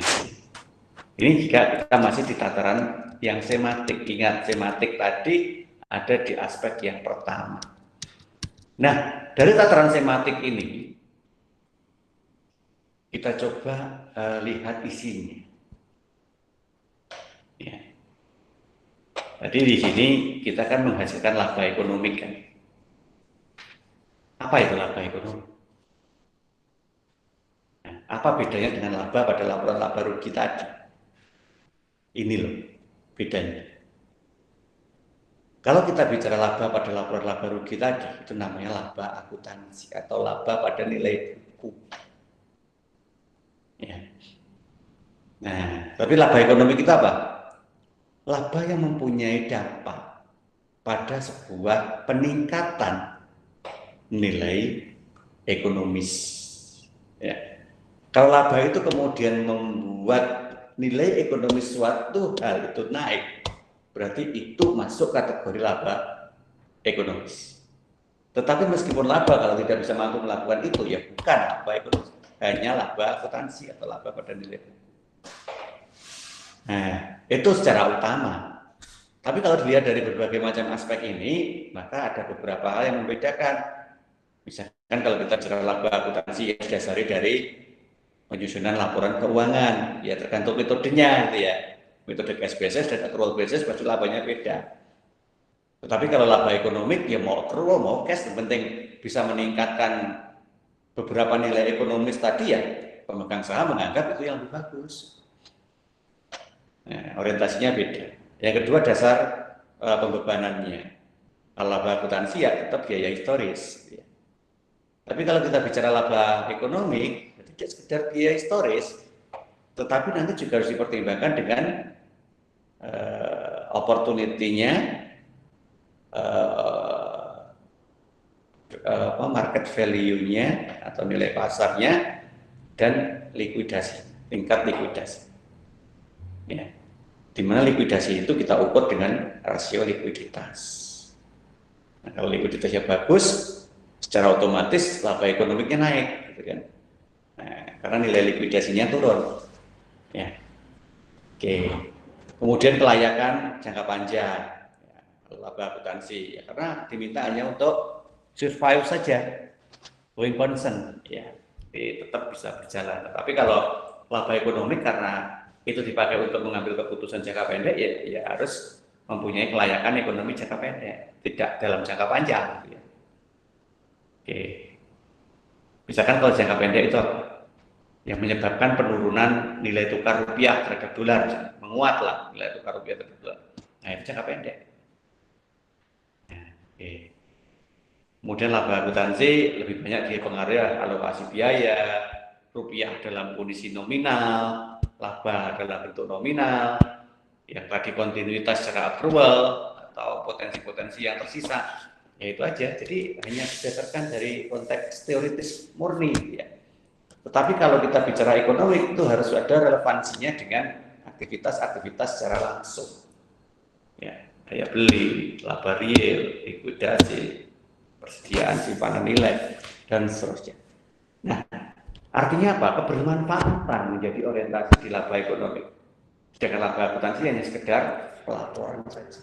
ini jika kita masih di tataran yang semantik. Ingat, semantik tadi ada di aspek yang pertama. Nah, dari tataran semantik ini kita coba lihat isinya. Ya. Jadi di sini kita kan menghasilkan laba ekonomi kan. Apa itu laba ekonomi? Nah, apa bedanya dengan laba pada laporan laba rugi tadi? Ini loh bedanya. Kalau kita bicara laba pada laporan laba rugi tadi, itu namanya laba akuntansi atau laba pada nilai buku. Ya. Nah, tapi laba ekonomi kita apa? Laba yang mempunyai dampak pada sebuah peningkatan nilai ekonomis. Ya. Kalau laba itu kemudian membuat nilai ekonomis suatu hal itu naik, berarti itu masuk kategori laba ekonomis. Tetapi meskipun laba kalau tidak bisa mampu melakukan itu, ya bukan laba ekonomis, hanya laba akuntansi atau laba pada nilai. Nah, itu secara utama. Tapi kalau dilihat dari berbagai macam aspek ini, maka ada beberapa hal yang membedakan. Misalkan kalau kita bicara laba akuntansi yang didasari dari penyusunan laporan keuangan, ya tergantung metodenya gitu ya. Metode cash basis dan accrual basis pasti labanya beda. Tetapi kalau laba ekonomik, ya mau accrual mau cash, yang penting bisa meningkatkan beberapa nilai ekonomis tadi, ya pemegang saham menganggap itu yang lebih bagus. Nah, orientasinya beda. Yang kedua dasar pembebanannya. Kalau laba akuntansi ya tetap biaya historis. Ya. Tapi kalau kita bicara laba ekonomi, tidak sekedar biaya historis, tetapi nanti juga harus dipertimbangkan dengan opportunity-nya eh, market value-nya atau nilai pasarnya dan likuidasi, tingkat likuidasi. Ya. Di mana likuidasi itu kita ukur dengan rasio likuiditas. Nah, kalau likuiditasnya bagus, secara otomatis laba ekonomiknya naik, gitu kan? Nah, karena nilai likuidasinya turun. Ya. Oke. Kemudian kelayakan jangka panjang, ya, laba akuntansi, ya, karena diminta hanya untuk survive saja, going concern, ya, jadi tetap bisa berjalan. Tapi kalau laba ekonomi karena itu dipakai untuk mengambil keputusan jangka pendek, ya harus mempunyai kelayakan ekonomi jangka pendek, tidak dalam jangka panjang. Ya. Oke, misalkan kalau jangka pendek itu yang menyebabkan penurunan nilai tukar rupiah terhadap dolar, menguat lah nilai tukar rupiah terhadap dolar. Nah itu jangka pendek. Nah, oke. Kemudian laba akuntansi lebih banyak dipengaruhi alokasi biaya, rupiah dalam kondisi nominal, laba dalam bentuk nominal, yang tadi kontinuitas secara accrual atau potensi-potensi yang tersisa, ya itu aja. Jadi hanya berdasarkan dari konteks teoritis murni, ya. Tetapi kalau kita bicara ekonomi itu harus ada relevansinya dengan aktivitas-aktivitas secara langsung, ya, daya beli, laba real, likuidasi, persediaan simpanan nilai, dan seterusnya. Nah, artinya apa? Kebermanfaatan menjadi orientasi di laba ekonomi. Sedangkan laba akuntansi hanya sekedar pelaporan saja.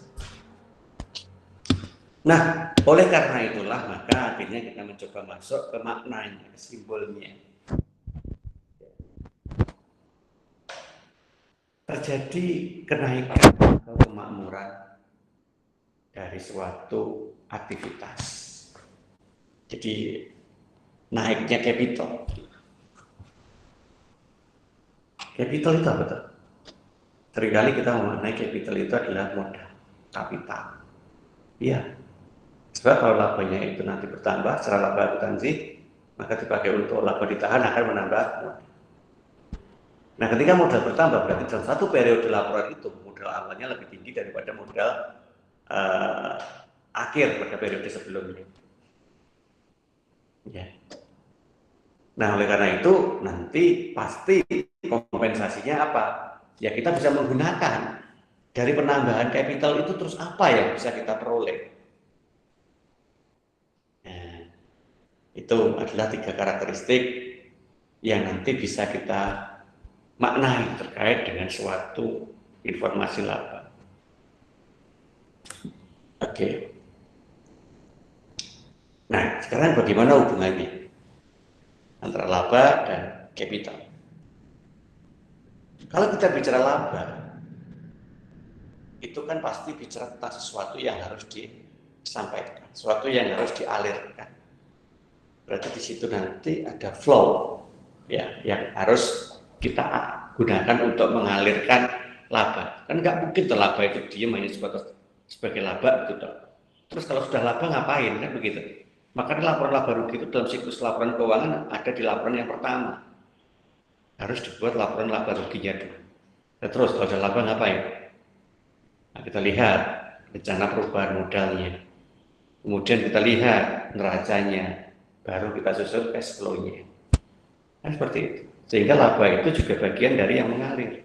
Nah, oleh karena itulah maka akhirnya kita mencoba masuk ke maknanya, ke simbolnya. Terjadi kenaikan atau kemakmuran dari suatu aktivitas. Jadi naiknya capital. Capital itu apa tuh? Seringkali kita memaknai capital itu adalah modal, kapital. Iya. Sebab kalau labanya itu nanti bertambah secara laba akuntansi, maka dipakai untuk laba ditahan akan menambah modal. Nah, ketika modal bertambah berarti dalam satu periode laporan itu modal awalnya lebih tinggi daripada modal akhir pada periode sebelumnya. Ya. Nah, oleh karena itu nanti pasti kompensasinya apa? Ya kita bisa menggunakan dari penambahan capital itu terus apa yang bisa kita peroleh. Nah, itu adalah 3 karakteristik yang nanti bisa kita maknai terkait dengan suatu informasi laba. Oke. Nah, sekarang bagaimana hubungannya antara laba dan capital? Kalau kita bicara laba, itu kan pasti bicara tentang sesuatu yang harus disampaikan, sesuatu yang harus dialirkan. Berarti di situ nanti ada flow, ya, yang harus kita gunakan untuk mengalirkan laba. Kan nggak mungkin laba itu diam hanya sebagai laba gitu. Terus kalau sudah laba ngapain, kan begitu. Makanya laporan laba rugi itu dalam siklus laporan keuangan ada di laporan yang pertama. Harus dibuat laporan laba ruginya dulu. Nah, terus kalau sudah laba ngapain? Nah, kita lihat rencana perubahan modalnya. Kemudian kita lihat neracanya. Baru kita susun cash flow-nya. Kan seperti itu. Sehingga laba itu juga bagian dari yang mengalir.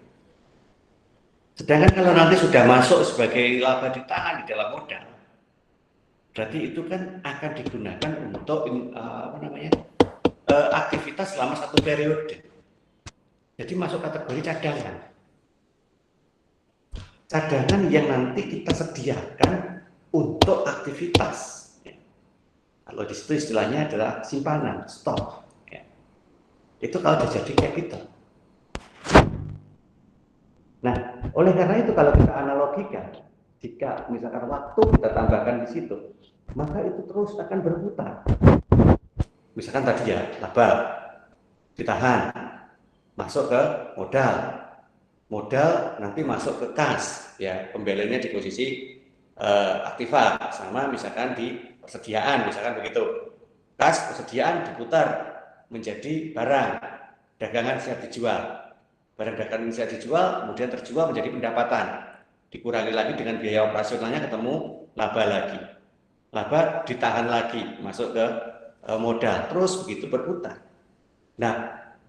Sedangkan kalau nanti sudah masuk sebagai laba ditahan di dalam modal, berarti itu kan akan digunakan untuk aktivitas selama satu periode. Jadi masuk kategori cadangan. Cadangan yang nanti kita sediakan untuk aktivitas. Kalau di situ istilahnya adalah simpanan, stok. Itu kalau sudah jadi capital. Nah, oleh karena itu kalau kita analogikan, jika misalkan waktu kita tambahkan di situ, maka itu terus akan berputar. Misalkan tadi ya, laba ditahan, masuk ke modal nanti masuk ke kas, ya pembeliannya di posisi aktiva, sama misalkan di persediaan, misalkan begitu. Kas persediaan diputar menjadi barang dagangan siap dijual. Barang dagangan siap dijual, kemudian terjual menjadi pendapatan. Dikurangi lagi dengan biaya operasionalnya ketemu laba lagi. laba ditahan lagi masuk ke modal, terus begitu berputar. Nah,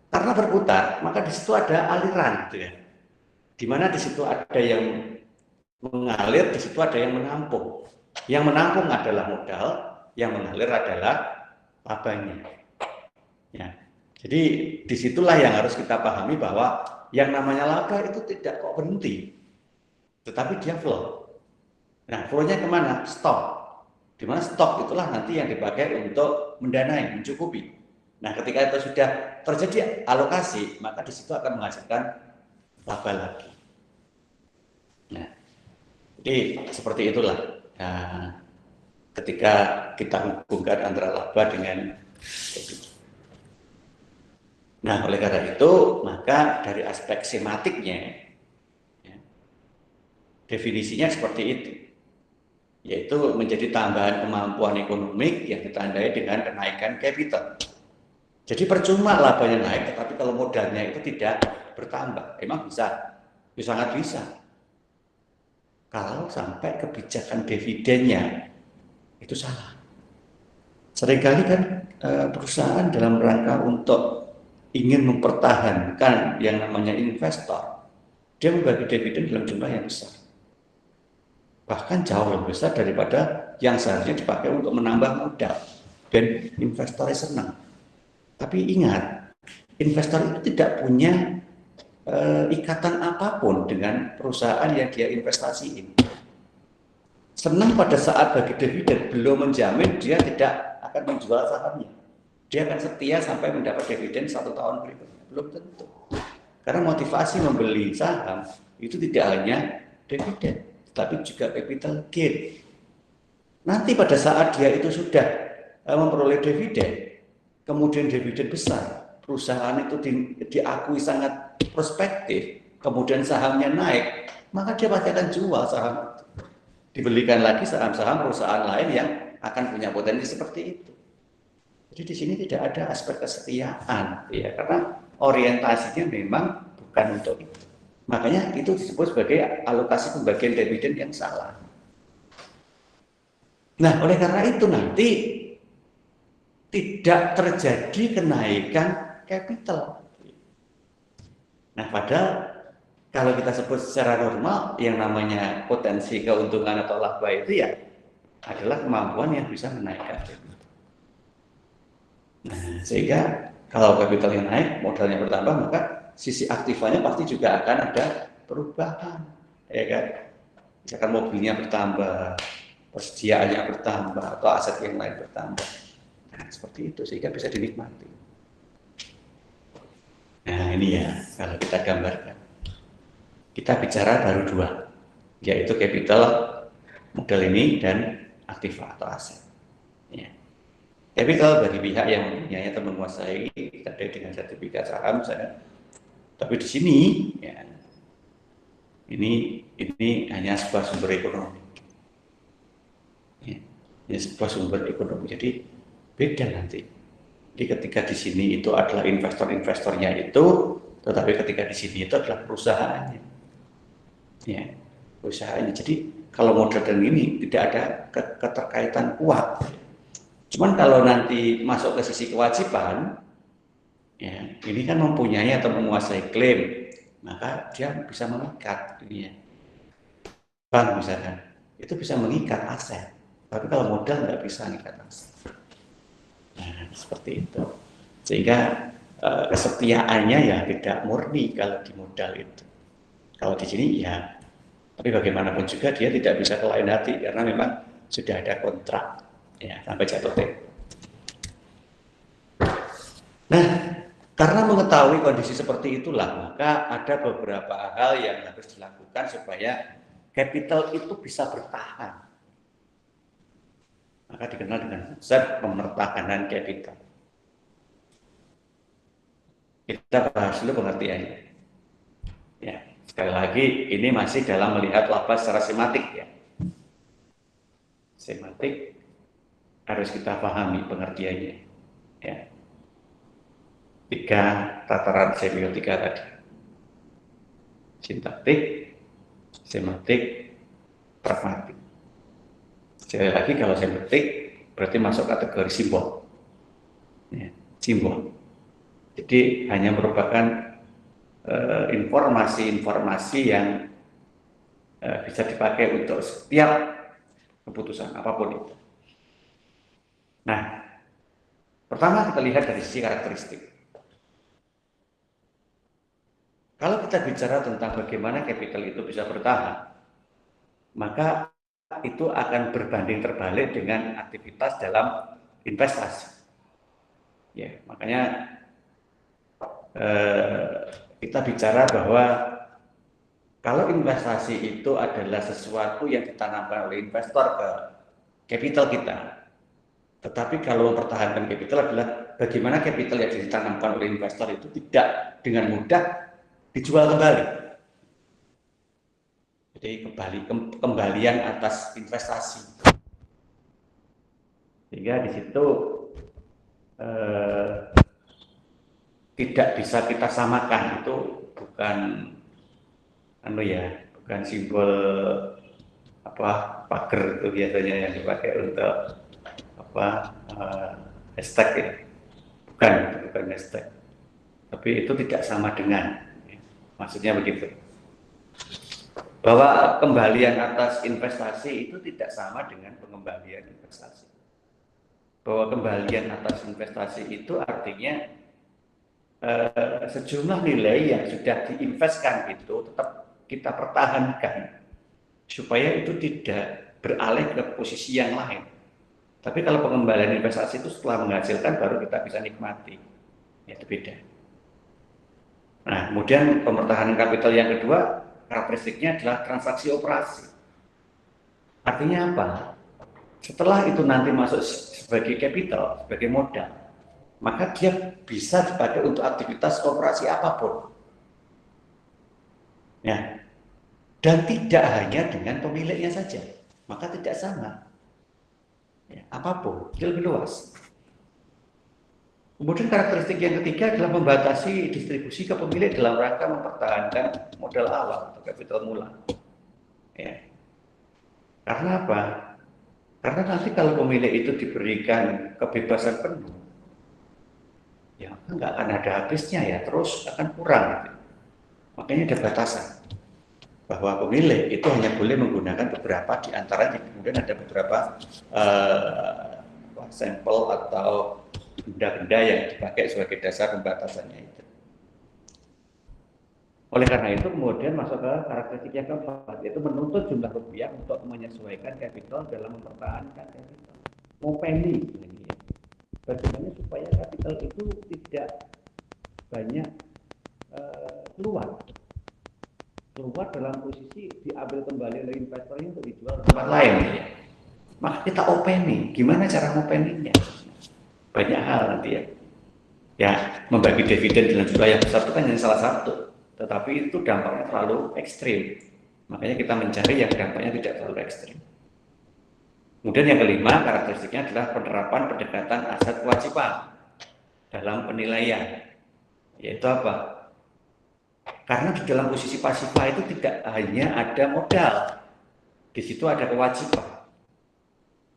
karena berputar, maka di situ ada aliran, gitu ya. Di mana di situ ada yang mengalir, di situ ada yang menampung. Yang menampung adalah modal, yang mengalir adalah labanya. Ya. Jadi disitulah yang harus kita pahami bahwa yang namanya laba itu tidak kok berhenti, tetapi dia flow. Nah, flow-nya kemana? Stok. Di mana stok itulah nanti yang dipakai untuk mendanai, mencukupi. Nah, ketika itu sudah terjadi alokasi, maka di situ akan menghasilkan laba lagi. Nah, jadi seperti itulah. Nah, ketika kita hubungkan antara laba dengan debit. Nah, oleh karena itu, maka dari aspek sematiknya, ya, definisinya seperti itu, yaitu menjadi tambahan kemampuan ekonomi yang ditandai dengan kenaikan capital. Jadi percuma labanya naik, tetapi kalau modalnya itu tidak bertambah, emang bisa? Ya, sangat bisa. Kalau sampai kebijakan dividennya itu salah. Seringkali kan perusahaan dalam rangka untuk ingin mempertahankan yang namanya investor, dia membagi dividen dalam jumlah yang besar. Bahkan jauh lebih besar daripada yang seharusnya dipakai untuk menambah modal. Dan investornya senang. Tapi ingat, investor itu tidak punya ikatan apapun dengan perusahaan yang dia investasiin. Senang pada saat bagi dividen, belum menjamin dia tidak akan menjual sahamnya. Dia akan setia sampai mendapat dividen 1 tahun berikutnya. Belum tentu. Karena motivasi membeli saham itu tidak hanya dividen, tapi juga capital gain. Nanti pada saat dia itu sudah memperoleh dividen, kemudian dividen besar, perusahaan itu diakui sangat prospektif, kemudian sahamnya naik, maka dia pasti akan jual saham itu. Dibelikan lagi saham-saham perusahaan lain yang akan punya potensi seperti itu. Jadi di sini tidak ada aspek kesetiaan, ya, karena orientasinya memang bukan untuk itu. Makanya itu disebut sebagai alokasi pembagian dividen yang salah. Nah, oleh karena itu nanti tidak terjadi kenaikan capital. Nah, padahal kalau kita sebut secara normal, yang namanya potensi keuntungan atau laba itu ya adalah kemampuan yang bisa menaikkan capital. Nah, sehingga kalau capitalnya naik, modalnya bertambah, maka sisi aktifanya pasti juga akan ada perubahan, ya kan? Misalkan mobilnya bertambah, persediaannya bertambah, atau aset yang lain bertambah. Nah, seperti itu, sehingga bisa dinikmati. Nah, ini ya, kalau kita gambarkan. Kita bicara baru 2, yaitu capital modal ini dan aktiva atau aset. Ya. Capital bagi pihak yang mempunyai atau menguasai terkait dengan sertifikat saham misalnya. Tapi di sini ya, ini hanya sebuah sumber ekonomi. Ya, ini sebuah sumber ekonomi. Jadi beda nanti. Jadi ketika di sini itu adalah investor-investornya itu, tetapi ketika di sini itu adalah perusahaannya. Ya, perusahaannya. Jadi kalau modal dan ini tidak ada keterkaitan kuat. Cuman kalau nanti masuk ke sisi kewajiban, ya, ini kan mempunyai atau menguasai klaim, maka dia bisa mengikat ini ya. Bank misalkan, itu bisa mengikat aset. Tapi kalau modal nggak bisa mengikat aset. Nah, seperti itu. Sehingga kesetiaannya ya tidak murni kalau di modal itu. Kalau di sini ya, tapi bagaimanapun juga dia tidak bisa ke lain hati karena memang sudah ada kontrak ya sampai jatuh tempo. Nah, karena mengetahui kondisi seperti itulah, maka ada beberapa hal yang harus dilakukan supaya capital itu bisa bertahan. Maka dikenal dengan konsep pemertahanan capital. Kita bahas dulu pengertiannya. Ya, sekali lagi ini masih dalam melihat laba secara sematik ya. Sematik harus kita pahami pengertiannya. Ya. 3 tataran semiotika tadi. Sintaktik, sematik, pragmatik. Sekali lagi kalau saya petik berarti masuk kategori simbol. Ya, simbol. Jadi hanya merupakan informasi-informasi yang bisa dipakai untuk setiap keputusan apapun itu. Nah, pertama kita lihat dari sisi karakteristik. Kalau kita bicara tentang bagaimana capital itu bisa bertahan, maka itu akan berbanding terbalik dengan aktivitas dalam investasi. Ya, makanya kita bicara bahwa kalau investasi itu adalah sesuatu yang ditanamkan oleh investor ke capital kita, tetapi kalau mempertahankan capital adalah bagaimana capital yang ditanamkan oleh investor itu tidak dengan mudah dijual kembali. Jadi kembalian atas investasi. Sehingga di situ tidak bisa kita samakan, itu bukan bukan simbol pagar itu biasanya yang dipakai untuk hashtag ya. Bukan hashtag. Tapi itu tidak sama dengan, maksudnya begitu. Bahwa kembalian atas investasi itu tidak sama dengan pengembalian investasi. Bahwa kembalian atas investasi itu artinya sejumlah nilai yang sudah diinvestkan itu tetap kita pertahankan supaya itu tidak beralih ke posisi yang lain. Tapi kalau pengembalian investasi itu setelah menghasilkan baru kita bisa nikmati, ya itu beda. Nah, kemudian pempertahanan kapital yang kedua karakteristiknya adalah transaksi operasi. Artinya apa? Setelah itu nanti masuk sebagai capital, sebagai modal, maka dia bisa dipakai untuk aktivitas operasi apapun. Ya. Dan tidak hanya dengan pemiliknya saja, maka tidak sama. Ya, apapun, dia lebih luas. Kemudian karakteristik yang ketiga adalah membatasi distribusi ke pemilik dalam rangka mempertahankan modal awal atau kapital mula. Ya. Karena apa? Karena nanti kalau pemilik itu diberikan kebebasan penuh, ya nggak akan ada habisnya ya, terus akan kurang. Gitu. Makanya ada batasan bahwa pemilik itu hanya boleh menggunakan beberapa di antaranya, kemudian ada beberapa sampel atau benda-benda yang dipakai sebagai dasar pembatasannya itu. Oleh karena itu kemudian masuk ke karakteristik yang keempat, yaitu menuntut jumlah rupiah untuk menyesuaikan kapital dalam mempertahankan kapital. Mau penny, bagaimana supaya kapital itu tidak banyak keluar dalam posisi diambil kembali oleh investor untuk dijual ke tempat lain. Ya. Maka kita opening, gimana cara openingnya? Banyak hal nanti ya. Ya, membagi dividen dengan jumlah yang besar itu kan hanya salah satu, tetapi itu dampaknya terlalu ekstrim. Makanya kita mencari yang dampaknya tidak terlalu ekstrim. Kemudian yang kelima, karakteristiknya adalah penerapan pendekatan aset kewajiban dalam penilaian. Yaitu apa? Karena di dalam posisi pasifa itu tidak hanya ada modal, di situ ada kewajiban.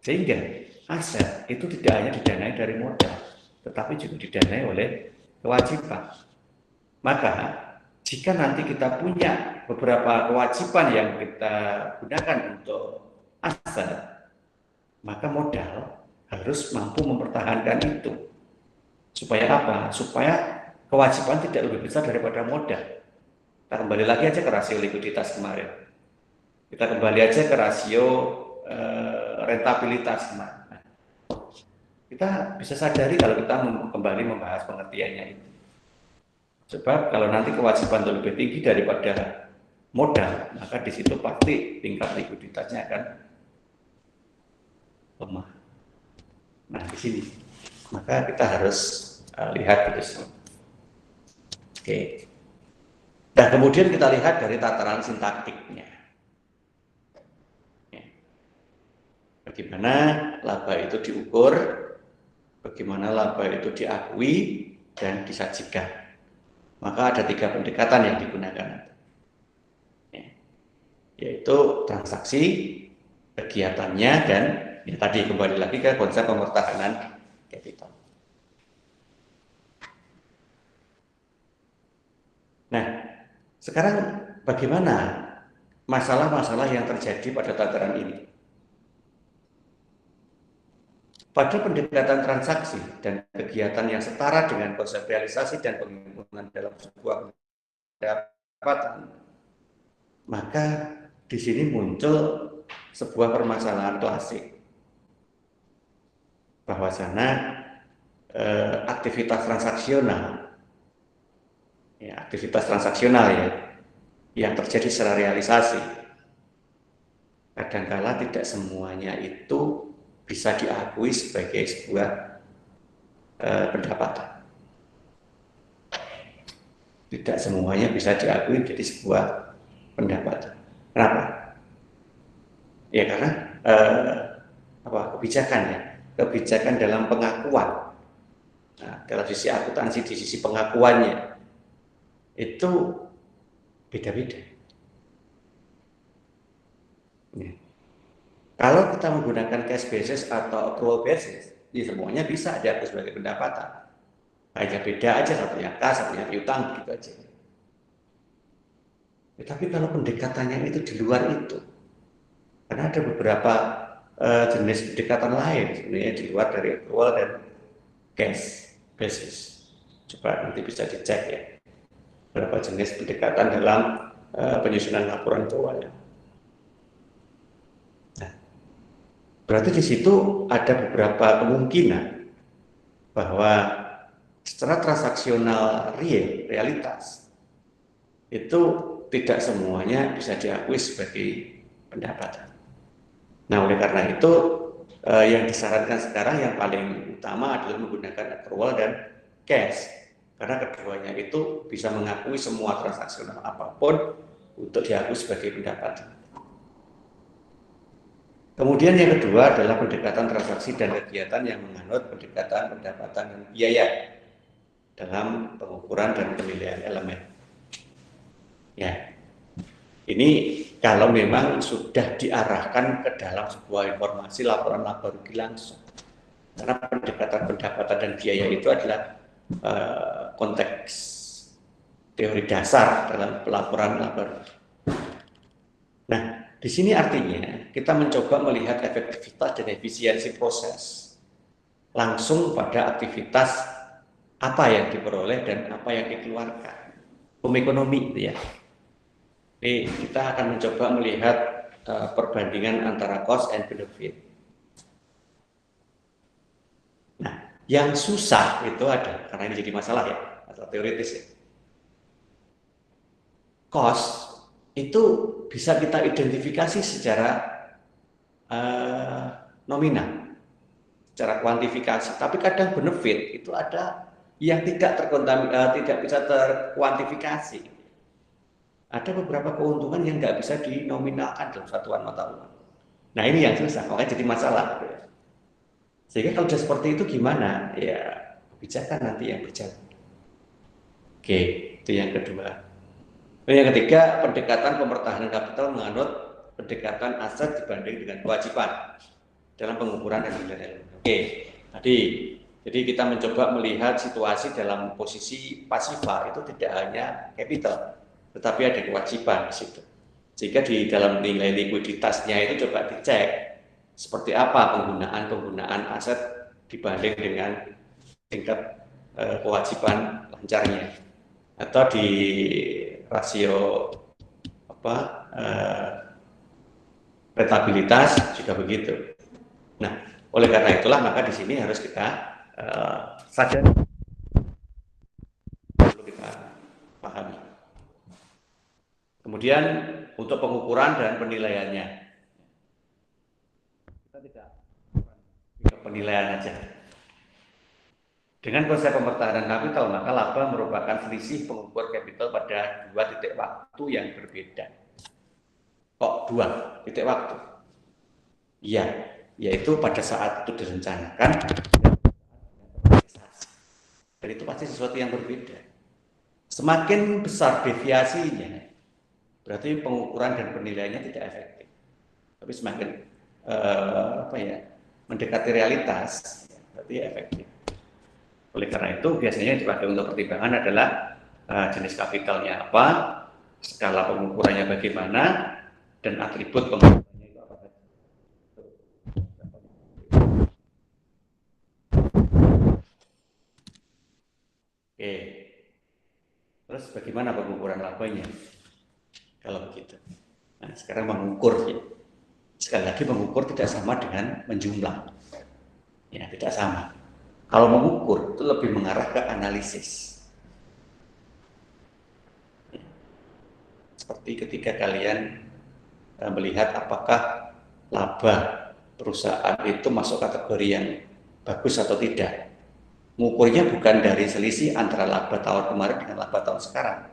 Sehingga aset itu tidak hanya didanai dari modal, tetapi juga didanai oleh kewajiban. Maka jika nanti kita punya beberapa kewajiban yang kita gunakan untuk aset, maka modal harus mampu mempertahankan itu. Supaya apa? Supaya kewajiban tidak lebih besar daripada modal. Kita kembali lagi aja ke rasio likuiditas kemarin. Kita kembali aja ke rasio rentabilitas kemarin. Nah, kita bisa sadari kalau kita kembali membahas pengertiannya itu. Sebab kalau nanti kewajiban itu lebih tinggi daripada modal, maka di situ pasti tingkat likuiditasnya akan lemah. Nah, di sini maka kita harus lihat itu. Oke. Nah, kemudian kita lihat dari tataran sintaktiknya. Bagaimana laba itu diukur, bagaimana laba itu diakui dan disajikan. Maka ada 3 pendekatan yang digunakan, yaitu transaksi, kegiatannya, dan ya tadi kembali lagi ke konsep pemertahanan kapital. Nah, sekarang bagaimana masalah-masalah yang terjadi pada tataran ini? Pada pendekatan transaksi dan kegiatan yang setara dengan konsep realisasi dan penghimpunan dalam sebuah pendapatan, maka di sini muncul sebuah permasalahan klasik bahwasanya aktivitas transaksional, yang terjadi secara realisasi, kadangkala tidak semuanya itu bisa diakui sebagai sebuah pendapatan. Tidak semuanya bisa diakui jadi sebuah pendapatan. Kenapa? Ya karena kebijakan dalam pengakuan. Nah, dalam sisi akuntansi, di sisi pengakuannya itu beda-beda. Ya. Kalau kita menggunakan cash basis atau accrual basis, ya semuanya bisa diakui sebagai pendapatan. Hanya beda aja, satunya kas, satunya piutang, gitu aja. Ya, tapi kalau pendekatannya itu di luar itu, karena ada beberapa jenis pendekatan lain sebenarnya di luar dari accrual dan cash basis. Coba nanti bisa dicek ya, berapa jenis pendekatan dalam penyusunan laporan keuangan. Nah, berarti di situ ada beberapa kemungkinan bahwa secara transaksional realitas itu tidak semuanya bisa diakui sebagai pendapatan. Nah, oleh karena itu yang disarankan sekarang yang paling utama adalah menggunakan accrual dan cash, karena keduanya itu bisa mengakui semua transaksional apapun untuk diakui sebagai pendapatan. Kemudian yang kedua adalah pendekatan transaksi dan kegiatan yang menganut pendekatan pendapatan dan biaya dalam pengukuran dan penilaian elemen. Ya, ini kalau memang sudah diarahkan ke dalam sebuah informasi laporan laba rugi langsung. Karena pendekatan pendapatan dan biaya itu adalah konteks teori dasar dalam pelaporan laba rugi. Nah, di sini artinya kita mencoba melihat efektivitas dan efisiensi proses langsung pada aktivitas apa yang diperoleh dan apa yang dikeluarkan. Ekonomi itu ya. Jadi kita akan mencoba melihat perbandingan antara cost and benefit. Nah, yang susah itu ada, karena ini jadi masalah ya, masalah teoritis ya. Cost itu bisa kita identifikasi secara nominal, secara kuantifikasi. Tapi kadang benefit itu ada yang tidak bisa terkuantifikasi. Ada beberapa keuntungan yang nggak bisa dinominalkan dalam satuan mata uang. Nah ini yang susah, makanya jadi masalah. Sehingga kalau sudah seperti itu gimana? Ya kebijakan nanti yang berjalan. Oke, itu yang kedua. Yang ketiga, pendekatan pemertahanan kapital menganut pendekatan aset dibanding dengan kewajiban dalam pengukuran dan penilaian. Oke, tadi jadi kita mencoba melihat situasi dalam posisi pasifa itu tidak hanya capital, tetapi ada kewajiban di situ. Sehingga di dalam nilai likuiditasnya itu coba dicek seperti apa penggunaan aset dibanding dengan tingkat kewajiban lancarnya, atau di rasio rentabilitas juga begitu. Nah, oleh karena itulah maka di sini harus kita sadar, perlu kita pahami. Kemudian untuk pengukuran dan penilaiannya, kita tidak penilaian aja. Dengan konsep pemertahanan kapital, maka laba merupakan selisih pengukur kapital pada dua titik waktu yang berbeda. Kok dua titik waktu? Iya, yaitu pada saat itu direncanakan dan itu pasti sesuatu yang berbeda. Semakin besar deviasinya, berarti pengukuran dan penilaiannya tidak efektif. Tapi semakin mendekati realitas, berarti efektif. Oleh karena itu biasanya yang dipakai untuk pertimbangan adalah jenis kapitalnya apa, skala pengukurannya bagaimana, dan atribut pengukurannya itu apa saja. Oke, terus bagaimana pengukuran labanya? Kalau begitu, nah sekarang mengukur ya. Sekali lagi mengukur tidak sama dengan menjumlah, ya tidak sama. Kalau mengukur itu lebih mengarah ke analisis. Seperti ketika kalian melihat apakah laba perusahaan itu masuk kategori yang bagus atau tidak. Mengukurnya bukan dari selisih antara laba tahun kemarin dengan laba tahun sekarang,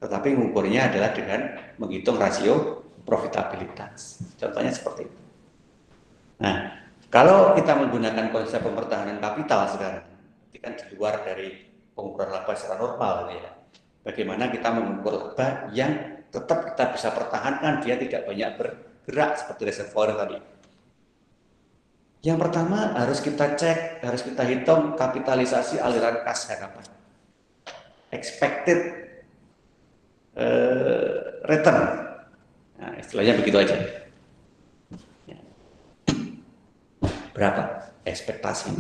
tetapi mengukurnya adalah dengan menghitung rasio profitabilitas. Contohnya seperti itu. Nah, kalau kita menggunakan konsep pempertahanan kapital sekarang, itu kan di luar dari pengukuran laba secara normal ya. Bagaimana kita mengukur laba yang tetap kita bisa pertahankan, dia tidak banyak bergerak seperti reservoir tadi. Yang pertama harus kita cek, harus kita hitung kapitalisasi aliran kas harapan, expected return. Nah, istilahnya begitu aja. Berapa ekspektasi?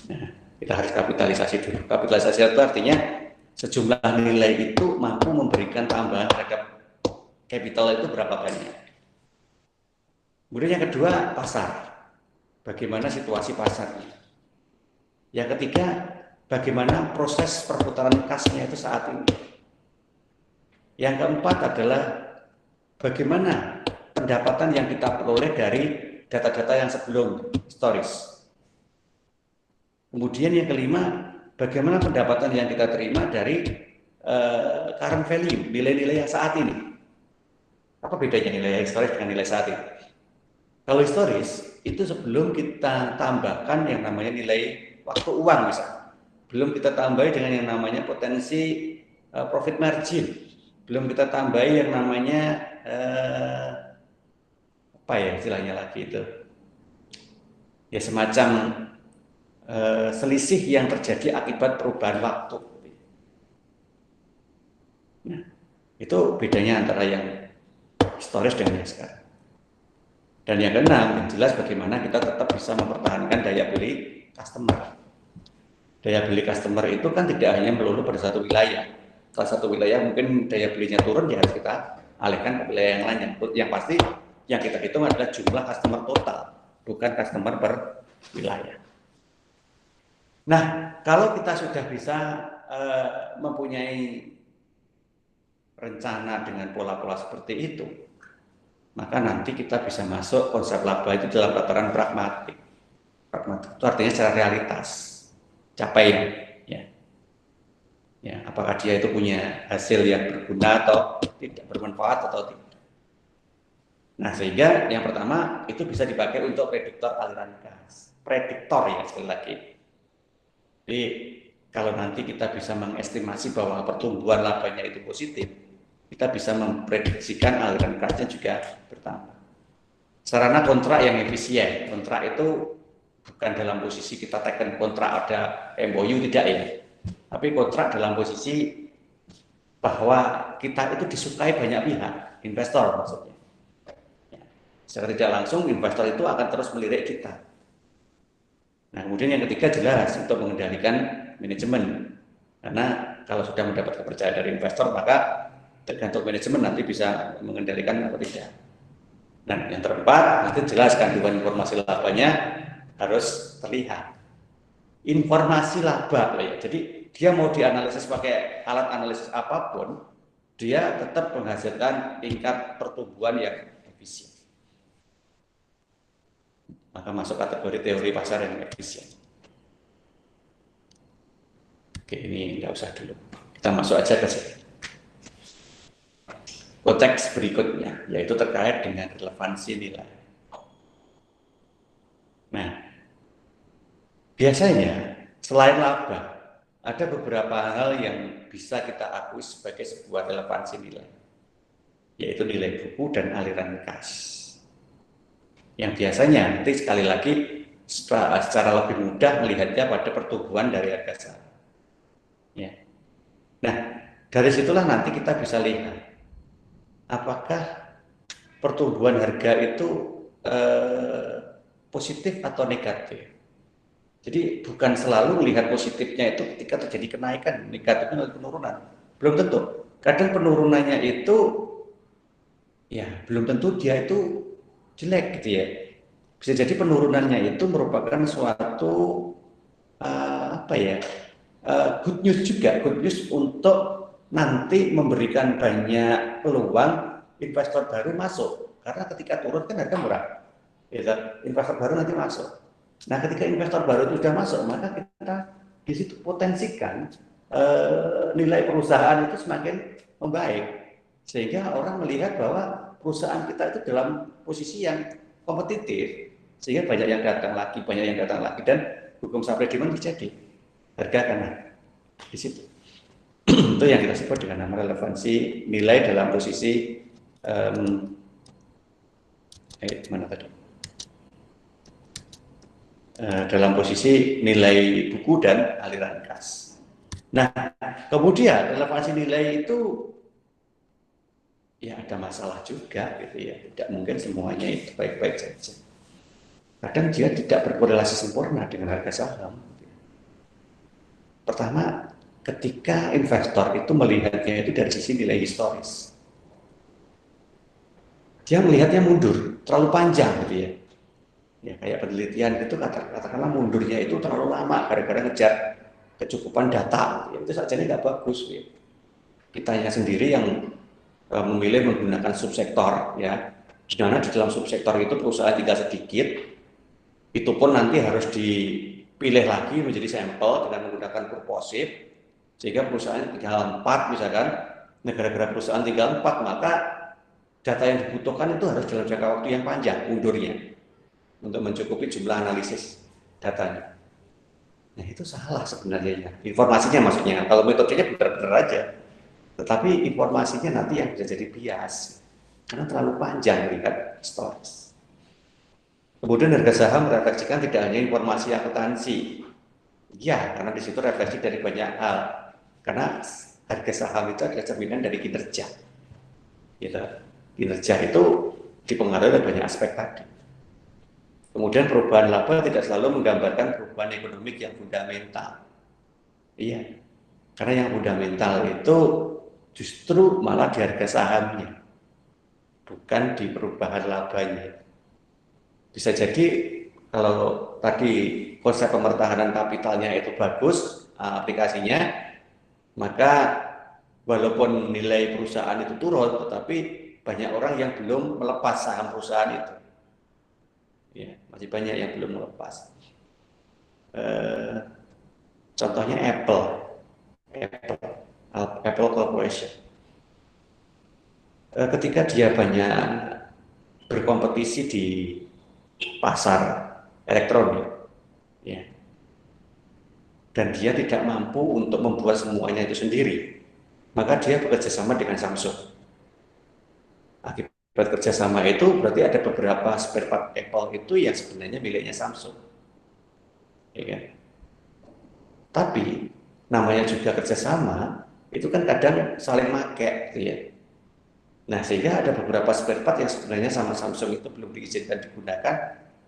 Nah, kita harus kapitalisasi dulu. Kapitalisasi itu artinya sejumlah nilai itu mampu memberikan tambahan terhadap capital itu berapa banyak. Kemudian yang kedua, pasar. Bagaimana situasi pasarnya. Yang ketiga, bagaimana proses perputaran kasnya itu saat ini. Yang keempat adalah bagaimana pendapatan yang kita peroleh dari data-data yang sebelum historis. Kemudian yang kelima, bagaimana pendapatan yang kita terima dari current value, nilai-nilai yang saat ini. Apa bedanya nilai historis dengan nilai saat ini? Kalau historis, itu sebelum kita tambahkan yang namanya nilai waktu uang misalnya. Belum kita tambahi dengan yang namanya potensi profit margin. Belum kita tambahi yang namanya apa ya istilahnya lagi itu. Ya semacam selisih yang terjadi akibat perubahan waktu. Nah, itu bedanya antara yang historis dengan yang sekarang. Dan yang keenam, yang jelas bagaimana kita tetap bisa mempertahankan daya beli customer. Daya beli customer itu kan tidak hanya melulu pada satu wilayah. Kalau satu wilayah mungkin daya belinya turun, ya harus kita alihkan ke wilayah yang lain. Yang pasti yang kita hitung adalah jumlah customer total, bukan customer per wilayah. Nah, kalau kita sudah bisa mempunyai rencana dengan pola-pola seperti itu, maka nanti kita bisa masuk konsep laba itu dalam tataran pragmatik. Pragmatik itu artinya secara realitas, capaian. Ya, apakah dia itu punya hasil yang berguna atau tidak, bermanfaat atau tidak. Nah, sehingga yang pertama itu bisa dipakai untuk prediktor aliran kas. Prediktor ya sekali lagi. Jadi kalau nanti kita bisa mengestimasi bahwa pertumbuhan labanya itu positif, kita bisa memprediksikan aliran kasnya juga bertambah. Sarana kontrak yang efisien. Kontrak itu bukan dalam posisi kita teken kontrak ada MOU tidak ya. Tapi kontrak dalam posisi bahwa kita itu disukai banyak pihak, investor maksudnya. Secara tidak langsung investor itu akan terus melirik kita. Nah, kemudian yang ketiga jelas untuk mengendalikan manajemen. Karena kalau sudah mendapat kepercayaan dari investor, maka tergantung manajemen nanti bisa mengendalikan atau tidak. Dan yang keempat, itu jelas kandungan informasi labanya harus terlihat. Informasi laba, ya. Jadi dia mau dianalisis pakai alat analisis apapun, dia tetap menghasilkan tingkat pertumbuhan yang efisien. Maka masuk kategori teori pasar yang efisien. Oke, ini nggak usah dulu. Kita masuk aja ke sini. Konteks berikutnya, yaitu terkait dengan relevansi nilai. Nah, biasanya selain laba, ada beberapa hal yang bisa kita akui sebagai sebuah relevansi nilai, yaitu nilai buku dan aliran kas. Yang biasanya nanti sekali lagi secara lebih mudah melihatnya pada pertumbuhan dari harga saham. Ya. Nah, dari situlah nanti kita bisa lihat apakah pertumbuhan harga itu positif atau negatif. Jadi bukan selalu melihat positifnya itu ketika terjadi kenaikan, negatifnya atau penurunan. Belum tentu. Kadang penurunannya itu ya belum tentu dia itu jelek gitu ya. Bisa jadi penurunannya itu merupakan suatu apa ya, good news juga, good news untuk nanti memberikan banyak peluang investor baru masuk. Karena ketika turun kan harga murah, ya, investor baru nanti masuk. Nah, ketika investor baru itu sudah masuk, maka kita di situ potensikan nilai perusahaan itu semakin membaik, sehingga orang melihat bahwa perusahaan kita itu dalam posisi yang kompetitif, sehingga banyak yang datang lagi, dan hukum supply demand terjadi, harga akan naik di situ. Itu yang kita sebut dengan nama relevansi nilai dalam posisi mana tadi? Dalam posisi nilai buku dan aliran kas. Nah, kemudian relevansi nilai itu ya ada masalah juga gitu ya. Tidak mungkin semuanya itu baik-baik saja. Kadang dia tidak berkorelasi sempurna dengan harga saham. Pertama, ketika investor itu melihatnya itu dari sisi nilai historis, dia melihatnya mundur, terlalu panjang gitu ya. Ya kayak penelitian itu katakanlah mundurnya itu terlalu lama gara-gara ngejar kecukupan data, ya, itu saja nggak bagus. Ya. Kitanya sendiri yang memilih menggunakan subsektor, ya, di mana di dalam subsektor itu perusahaan tinggal sedikit, itu pun nanti harus dipilih lagi menjadi sampel dengan menggunakan purposif, sehingga perusahaan tinggal 4 misalkan, negara-negara perusahaan tinggal 4, maka data yang dibutuhkan itu harus dalam jangka waktu yang panjang mundurnya untuk mencukupi jumlah analisis datanya. Nah itu salah sebenarnya, informasinya maksudnya. Kalau metodenya benar-benar aja, tetapi informasinya nanti yang bisa jadi bias karena terlalu panjang melihat stories. Kemudian harga saham merefleksikan tidak hanya informasi akuntansi, ya karena di situ refleksi dari banyak hal. Karena harga saham itu adalah cerminan dari kinerja. Gitu. Kinerja itu dipengaruhi oleh banyak aspek tadi. Kemudian perubahan laba tidak selalu menggambarkan perubahan ekonomi yang fundamental. Iya, karena yang fundamental itu justru malah di harga sahamnya, bukan di perubahan labanya. Bisa jadi kalau tadi konsep pemertahanan kapitalnya itu bagus aplikasinya, maka walaupun nilai perusahaan itu turun, tetapi banyak orang yang belum melepas saham perusahaan itu. Ya, masih banyak yang belum melepas. Contohnya Apple Corporation. Ketika dia banyak berkompetisi di pasar elektronik, ya, dan dia tidak mampu untuk membuat semuanya itu sendiri, maka dia bekerja sama dengan Samsung. Akibat kerjasama itu berarti ada beberapa spare part Apple itu yang sebenarnya miliknya Samsung, ya kan? Tapi namanya juga kerjasama, itu kan kadang saling make, gitu ya. Nah sehingga ada beberapa spare part yang sebenarnya sama Samsung itu belum diizinkan digunakan,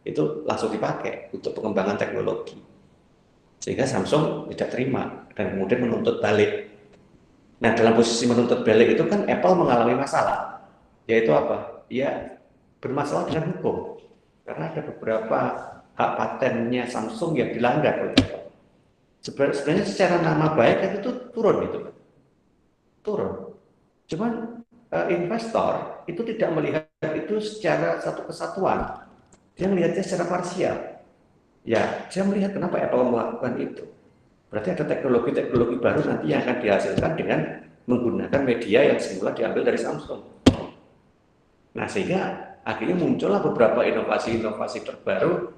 itu langsung dipakai untuk pengembangan teknologi. Sehingga Samsung tidak terima dan kemudian menuntut balik. Nah dalam posisi menuntut balik itu kan Apple mengalami masalah, yaitu apa? Ya bermasalah dengan hukum karena ada beberapa hak patennya Samsung yang dilanggar oleh Apple. Sebenarnya secara nama baik itu turun gitu, turun. Cuman investor itu tidak melihat itu secara satu kesatuan, dia melihatnya secara parsial. Ya, dia melihat kenapa Apple melakukan itu. Berarti ada teknologi-teknologi baru nanti yang akan dihasilkan dengan menggunakan media yang semula diambil dari Samsung. Nah, sehingga akhirnya muncullah beberapa inovasi-inovasi terbaru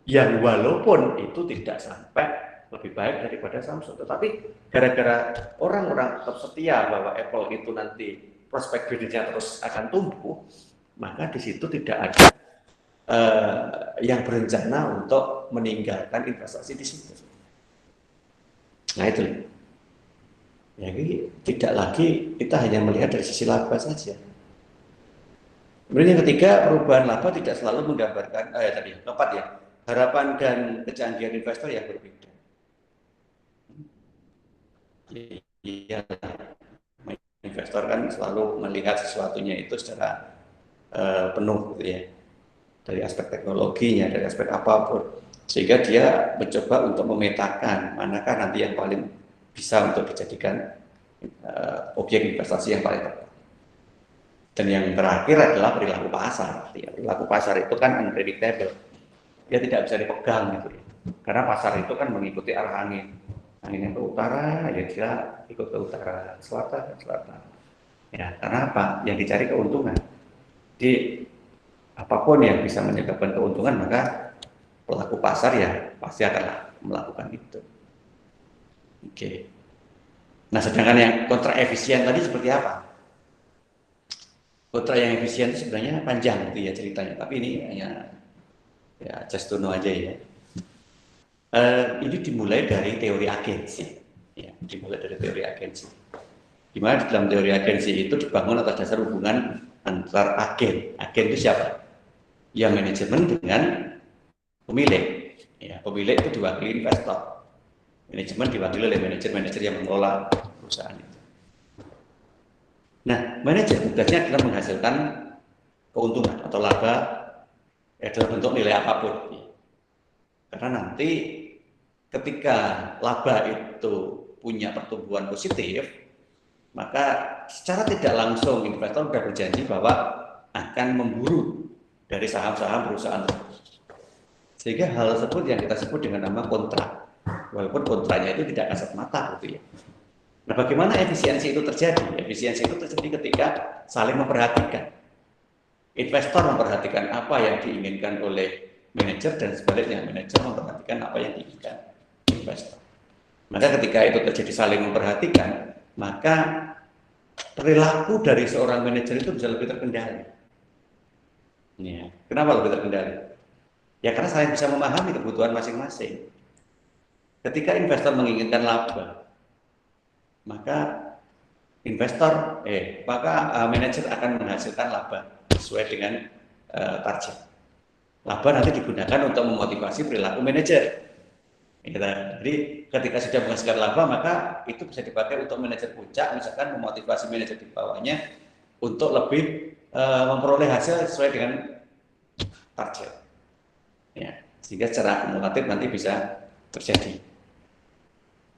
yang walaupun itu tidak sampai lebih baik daripada Samsung, tetapi gara-gara orang-orang tetap setia bahwa Apple itu nanti prospek bisnisnya terus akan tumbuh, maka di situ tidak ada yang berencana untuk meninggalkan investasi di situ. Nah itu, jadi tidak lagi kita hanya melihat dari sisi laba saja. Kemudian yang ketiga, perubahan laba tidak selalu menggambarkan tadi keempat ya, harapan dan kecanggihan investor yang berbeda. Iya, investor kan selalu melihat sesuatunya itu secara penuh gitu ya, dari aspek teknologinya, dari aspek apapun, sehingga dia mencoba untuk memetakan manakah nanti yang paling bisa untuk dijadikan objek investasi yang paling tepat. Dan yang terakhir adalah perilaku pasar. Perilaku pasar itu kan unpredictable, dia tidak bisa dipegang gitu ya, karena pasar itu kan mengikuti arah angin. Angin yang ke utara, ya dia ikut ke utara, selatan, selatan. Ya, karena apa? Yang dicari keuntungan. Jadi apapun yang bisa menyebabkan keuntungan, maka pelaku pasar ya pasti akan melakukan itu. Oke. Nah, sedangkan yang kontra efisien tadi seperti apa? Kontra yang efisien itu sebenarnya panjang gitu ya ceritanya, tapi ini hanya ya just to know aja ya. Ini dimulai dari teori agensi, ya, dimulai dari teori agensi. Di mana dalam teori agensi itu dibangun atas dasar hubungan antar agen. Agen itu siapa? Ya manajemen dengan pemilik. Ya, pemilik itu diwakili investor. Manajemen diwakili oleh manajer-manajer yang mengelola perusahaan itu. Nah, manajer tugasnya adalah menghasilkan keuntungan atau laba dalam bentuk nilai apapun. Karena nanti ketika laba itu punya pertumbuhan positif, maka secara tidak langsung investor sudah berjanji bahwa akan memburu dari saham-saham perusahaan tersebut. Sehingga hal tersebut yang kita sebut dengan nama kontrak. Walaupun kontraknya itu tidak kasat mata gitu ya. Nah, bagaimana efisiensi itu terjadi? Efisiensi itu terjadi ketika saling memperhatikan. Investor memperhatikan apa yang diinginkan oleh manajer dan sebaliknya manajer memperhatikan apa yang diinginkan investor. Maka ketika itu terjadi saling memperhatikan, maka perilaku dari seorang manajer itu bisa lebih terkendali. Ya. Kenapa lebih terkendali? Ya karena saya bisa memahami kebutuhan masing-masing. Ketika investor menginginkan laba, maka manajer akan menghasilkan laba sesuai dengan target. Laba nanti digunakan untuk memotivasi perilaku manajer. Jadi ketika sudah menghasilkan laba, maka itu bisa dipakai untuk manajer puncak, misalkan memotivasi manajer di bawahnya untuk lebih memperoleh hasil sesuai dengan target. Ya, sehingga secara akumulatif nanti bisa terjadi.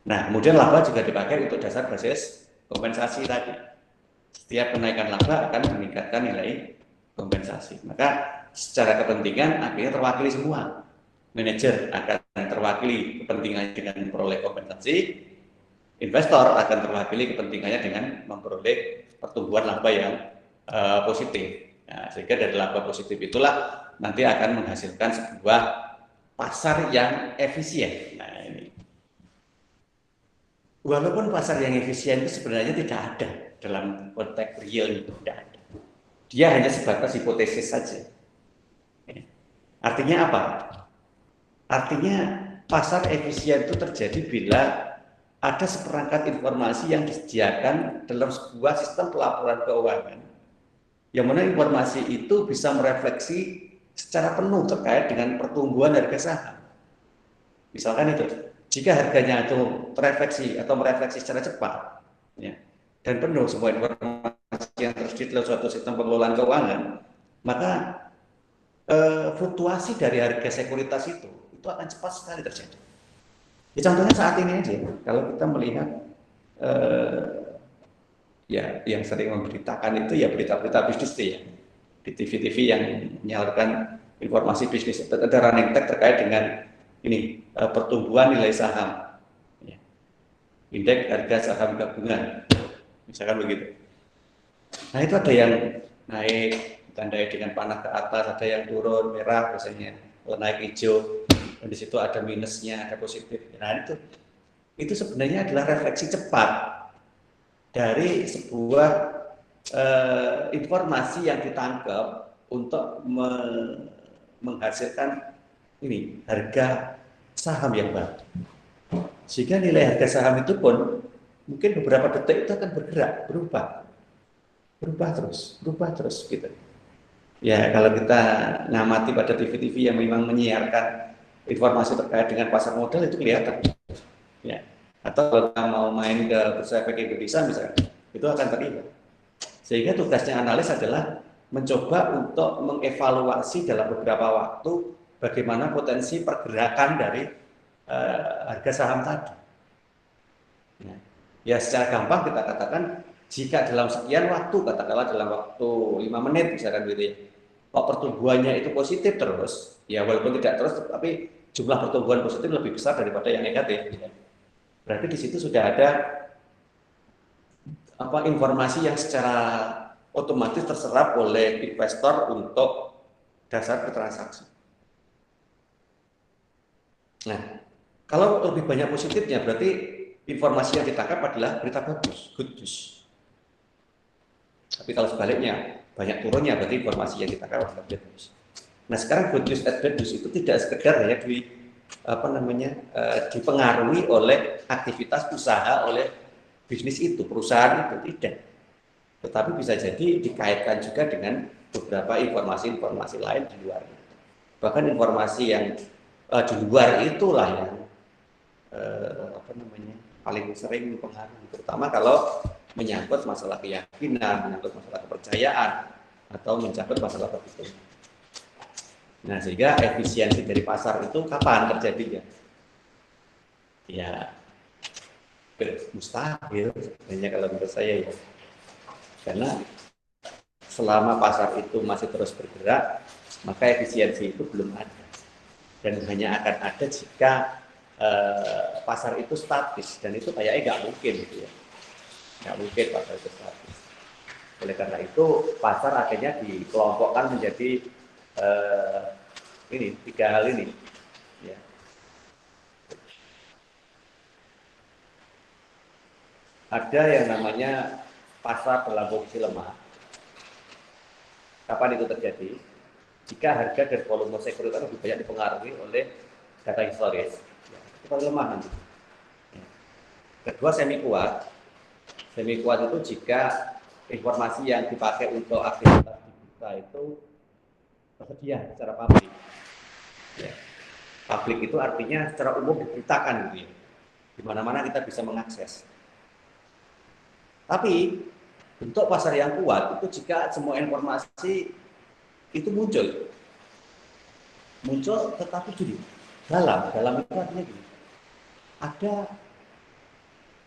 Nah, kemudian laba juga dipakai untuk dasar basis kompensasi tadi. Setiap kenaikan laba akan meningkatkan nilai kompensasi. Maka secara kepentingan akhirnya terwakili semua. Manajer akan terwakili kepentingannya dengan memperoleh kompensasi, investor akan terwakili kepentingannya dengan memperoleh pertumbuhan laba yang positif. Nah, sehingga dari laba positif itulah nanti akan menghasilkan sebuah pasar yang efisien. Nah, ini. Walaupun pasar yang efisien itu sebenarnya tidak ada dalam konteks real itu, tidak ada. Dia hanya sebatas hipotesis saja. Artinya apa? Artinya pasar efisien itu terjadi bila ada seperangkat informasi yang disediakan dalam sebuah sistem pelaporan keuangan, yang mana informasi itu bisa merefleksi secara penuh terkait dengan pertumbuhan harga saham. Misalkan itu, jika harganya itu terefleksi atau merefleksi secara cepat, ya, dan penuh semua informasi yang tersedia dalam suatu sistem pengelolaan keuangan, maka fluktuasi dari harga sekuritas itu akan cepat sekali terjadi. Ya, contohnya saat ini aja, kalau kita melihat ya yang sering memberitakan itu ya berita-berita bisnis ya, di TV-TV yang menyalurkan informasi bisnis. Ada running tag terkait dengan ini pertumbuhan nilai saham, ya. Indeks harga saham gabungan, misalkan begitu. Nah itu ada yang naik ditandai dengan panah ke atas, ada yang turun merah biasanya, naik hijau. Dan di situ ada minusnya, ada positif. Nah itu sebenarnya adalah refleksi cepat dari sebuah informasi yang ditangkap untuk menghasilkan ini harga saham yang baru. Sehingga nilai harga saham itu pun mungkin beberapa detik itu akan bergerak, berubah terus gitu. Ya kalau kita ngamati pada TV-TV yang memang menyiarkan informasi terkait dengan pasar modal itu kelihatan. Ya. Atau kalau kita mau main ke Bursa Efek Indonesia misalnya, itu akan terlihat. Sehingga tugasnya analis adalah mencoba untuk mengevaluasi dalam beberapa waktu bagaimana potensi pergerakan dari harga saham tadi. Ya secara gampang kita katakan jika dalam sekian waktu, katakanlah dalam waktu 5 menit misalkan gitu ya, kok pertumbuhannya itu positif terus, ya walaupun tidak terus, tapi jumlah pertumbuhan positif lebih besar daripada yang negatif. Ya. Berarti di situ sudah ada informasi yang secara otomatis terserap oleh investor untuk dasar bertransaksi. Nah, kalau lebih banyak positifnya, berarti informasi yang ditangkap adalah berita bagus, good news. Tapi kalau sebaliknya, banyak turunnya, berarti informasi yang ditangkap adalah bad news. Nah, sekarang good news and bad news itu tidak sekedar hanya dipengaruhi oleh aktivitas usaha oleh bisnis itu, perusahaan itu, tidak. Tetapi bisa jadi dikaitkan juga dengan beberapa informasi-informasi lain di luar. Bahkan informasi yang di luar itulah yang paling sering mempengaruhi, terutama kalau menyangkut masalah keyakinan, menyangkut masalah kepercayaan, atau menyangkut masalah perhitungan. Nah, sehingga efisiensi dari pasar itu kapan terjadinya? Ya, mustahil sebenarnya kalau menurut saya ya. Karena selama pasar itu masih terus bergerak, maka efisiensi itu belum ada. Dan hanya akan ada jika pasar itu statis, dan itu kayaknya nggak mungkin gitu ya. Nggak mungkin pasar itu statis. Oleh karena itu pasar akhirnya dikelompokkan menjadi tiga hal ini. Ya. Ada yang namanya pasar dalam posisi lemah. Kapan itu terjadi? Jika harga dan volume sekuritas lebih banyak dipengaruhi oleh data historis, ya, itu paling lemah nanti. Kedua, semi kuat. Semi kuat itu jika informasi yang dipakai untuk aktivitas di bursa itu tersedia secara publik. Ya. Publik itu artinya secara umum diberitakan gitu ya. Di mana-mana kita bisa mengakses. Tapi bentuk pasar yang kuat itu jika semua informasi itu muncul tetapi gini, dalam itu artinya gini, ada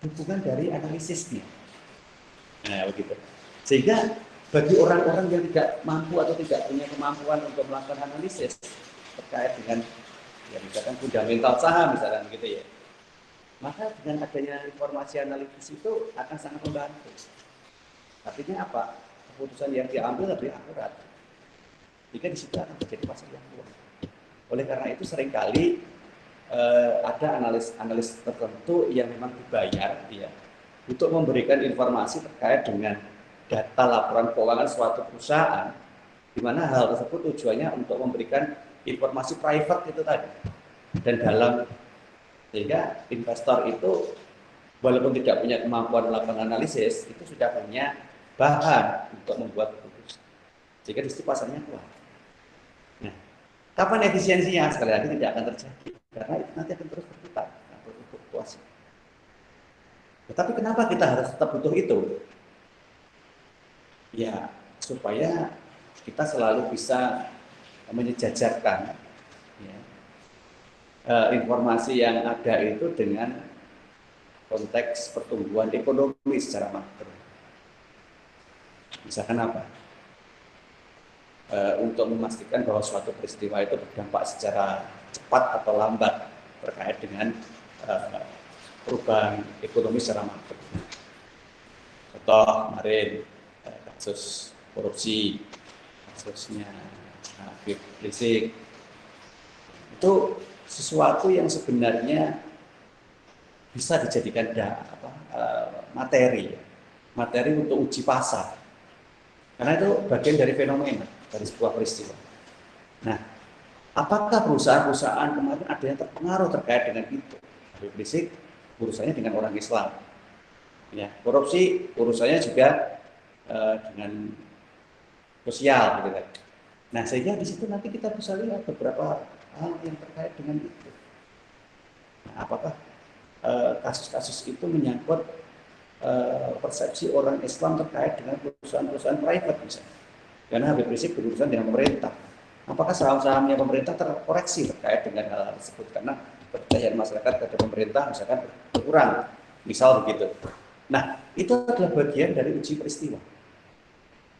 dukungan dari analisisnya. Nah, begitu. Sehingga bagi orang-orang yang tidak mampu atau tidak punya kemampuan untuk melakukan analisis terkait dengan ya misalkan fundamental saham misalkan gitu ya, maka dengan adanya informasi analitis itu akan sangat membantu. Artinya apa? Keputusan yang diambil lebih akurat. Jika di situ akan terjadi pasar yang kuat. Oleh karena itu seringkali ada analis tertentu yang memang dibayar ya, untuk memberikan informasi terkait dengan data laporan keuangan suatu perusahaan, di mana hal tersebut tujuannya untuk memberikan informasi private itu tadi dan dalam, sehingga investor itu walaupun tidak punya kemampuan melakukan analisis itu sudah punya bahan untuk membuat keputusan, jika di situ pasarnya kuat. Nah, kapan efisiensinya? Sekali lagi tidak akan terjadi karena itu nanti akan terus berputar atau berfluktuasi. Tetapi kenapa kita harus tetap butuh itu? Ya, supaya kita selalu bisa menyejajarkan ya, informasi yang ada itu dengan konteks pertumbuhan ekonomi secara makro. Misalkan apa? Untuk memastikan bahwa suatu peristiwa itu berdampak secara cepat atau lambat terkait dengan perubahan ekonomi secara makro. Contoh kemarin kasus korupsi, kasusnya Habib Rizik, itu sesuatu yang sebenarnya bisa dijadikan materi untuk uji pasar, karena itu bagian dari fenomena dari sebuah peristiwa. Nah, Apakah perusahaan-perusahaan kemarin ada yang terpengaruh terkait dengan itu? Habib Rizik urusannya dengan orang Islam, ya, korupsi urusannya juga dengan sosial, gitu kan. Nah, sehingga di situ nanti kita bisa lihat beberapa hal yang terkait dengan itu. Nah, apakah kasus-kasus itu menyangkut persepsi orang Islam terkait dengan perusahaan-perusahaan private misalnya? Karena Habib Rizik berurusan dengan pemerintah. Apakah saham-sahamnya pemerintah terkoreksi terkait dengan hal tersebut? Karena kepercayaan masyarakat terhadap pemerintah misalkan berkurang, misal begitu. Nah, itu adalah bagian dari uji peristiwa.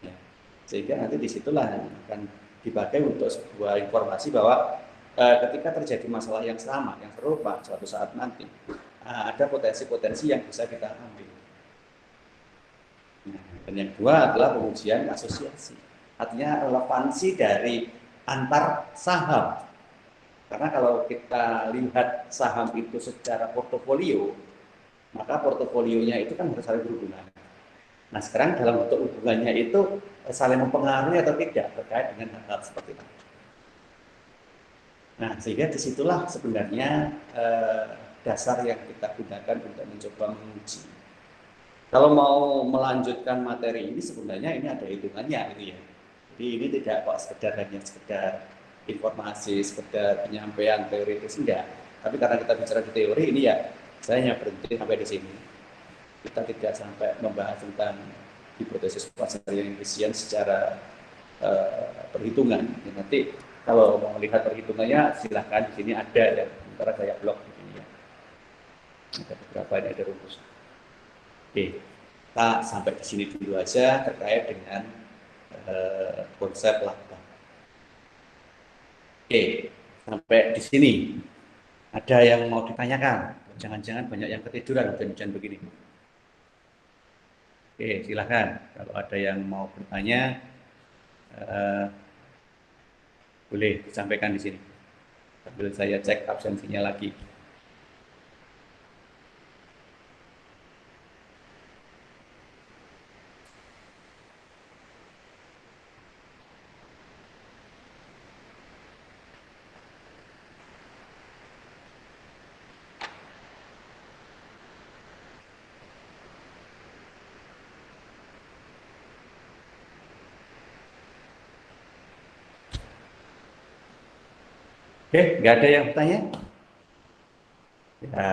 Ya. Sehingga nanti disitulah yang akan dipakai untuk sebuah informasi bahwa ketika terjadi masalah yang sama, yang serupa suatu saat nanti, ada potensi-potensi yang bisa kita ambil. Nah, dan yang kedua adalah pengujian asosiasi. Artinya relevansi dari antar saham. Karena kalau kita lihat saham itu secara portofolio, maka portofolionya itu kan harus saling berhubungan. Nah, sekarang dalam bentuk hubungannya itu saling mempengaruhi atau tidak terkait dengan hal-hal seperti itu. Nah, sehingga disitulah sebenarnya dasar yang kita gunakan untuk mencoba menguji. Kalau mau melanjutkan materi ini sebenarnya ini ada hitungannya gitu ya. Jadi ini tidak kok sekedar informasi, sekedar penyampaian teoritis, enggak. Tapi karena kita bicara di teori ini ya, saya hanya berhenti sampai di sini. Kita tidak sampai membahas tentang hipotesis Poissarian efisien secara perhitungan. Ya, nanti kalau mau melihat perhitungannya silahkan, di sini ada ya, antara kayak blog di sini ya. Ada beberapa, ini ada rumus. Oke, kita sampai di sini dulu aja terkait dengan konsep laba. Oke, sampai di sini ada yang mau ditanyakan? Jangan-jangan banyak yang ketiduran hujan-hujan begini. Oke, silakan. Kalau ada yang mau bertanya, boleh disampaikan di sini. Sambil saya cek absensinya lagi. Oke, nggak ada yang bertanya? Ya,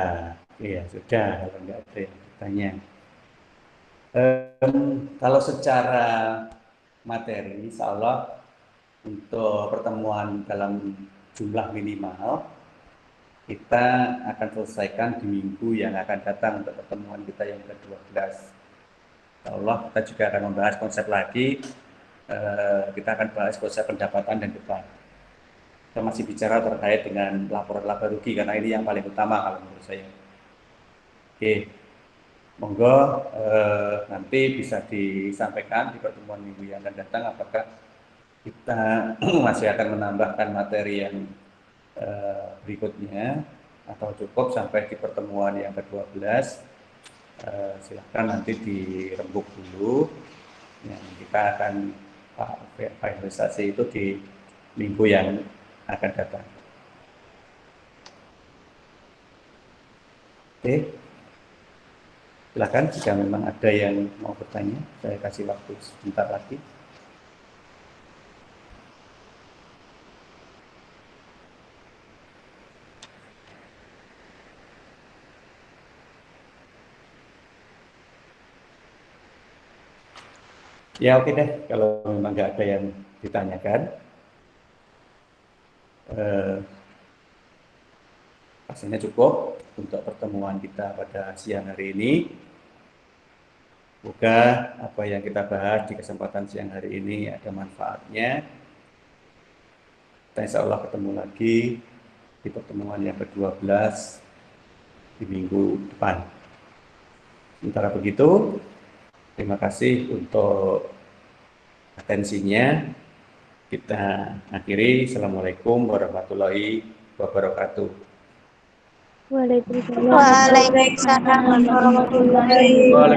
iya sudah. Kalau nggak ada yang bertanya. Kalau secara materi, insya Allah untuk pertemuan dalam jumlah minimal, kita akan selesaikan di minggu yang akan datang untuk pertemuan kita yang ke-12. Insya Allah kita juga akan membahas konsep lagi, kita akan bahas konsep pendapatan dan beban. Kita masih bicara terkait dengan laporan laba rugi, karena ini yang paling utama kalau menurut saya. Oke, monggo nanti bisa disampaikan di pertemuan minggu yang akan datang apakah kita masih akan menambahkan materi yang berikutnya atau cukup sampai di pertemuan yang ke-12. Silahkan nanti dirembuk dulu. Yang kita akan finalisasi itu di minggu yang akan datang. Oke, silakan jika memang ada yang mau bertanya, saya kasih waktu sebentar lagi. Ya oke deh, kalau memang nggak ada yang ditanyakan. Rasanya cukup untuk pertemuan kita pada siang hari ini. Semoga apa yang kita bahas di kesempatan siang hari ini ada manfaatnya. Kita insya Allah ketemu lagi di pertemuan yang ke-12 di minggu depan. Sementara begitu, terima kasih untuk atensinya. Kita akhiri. Assalamualaikum warahmatullahi wabarakatuh. Waalaikumsalam. Waalaikumsalam warahmatullahi wabarakatuh.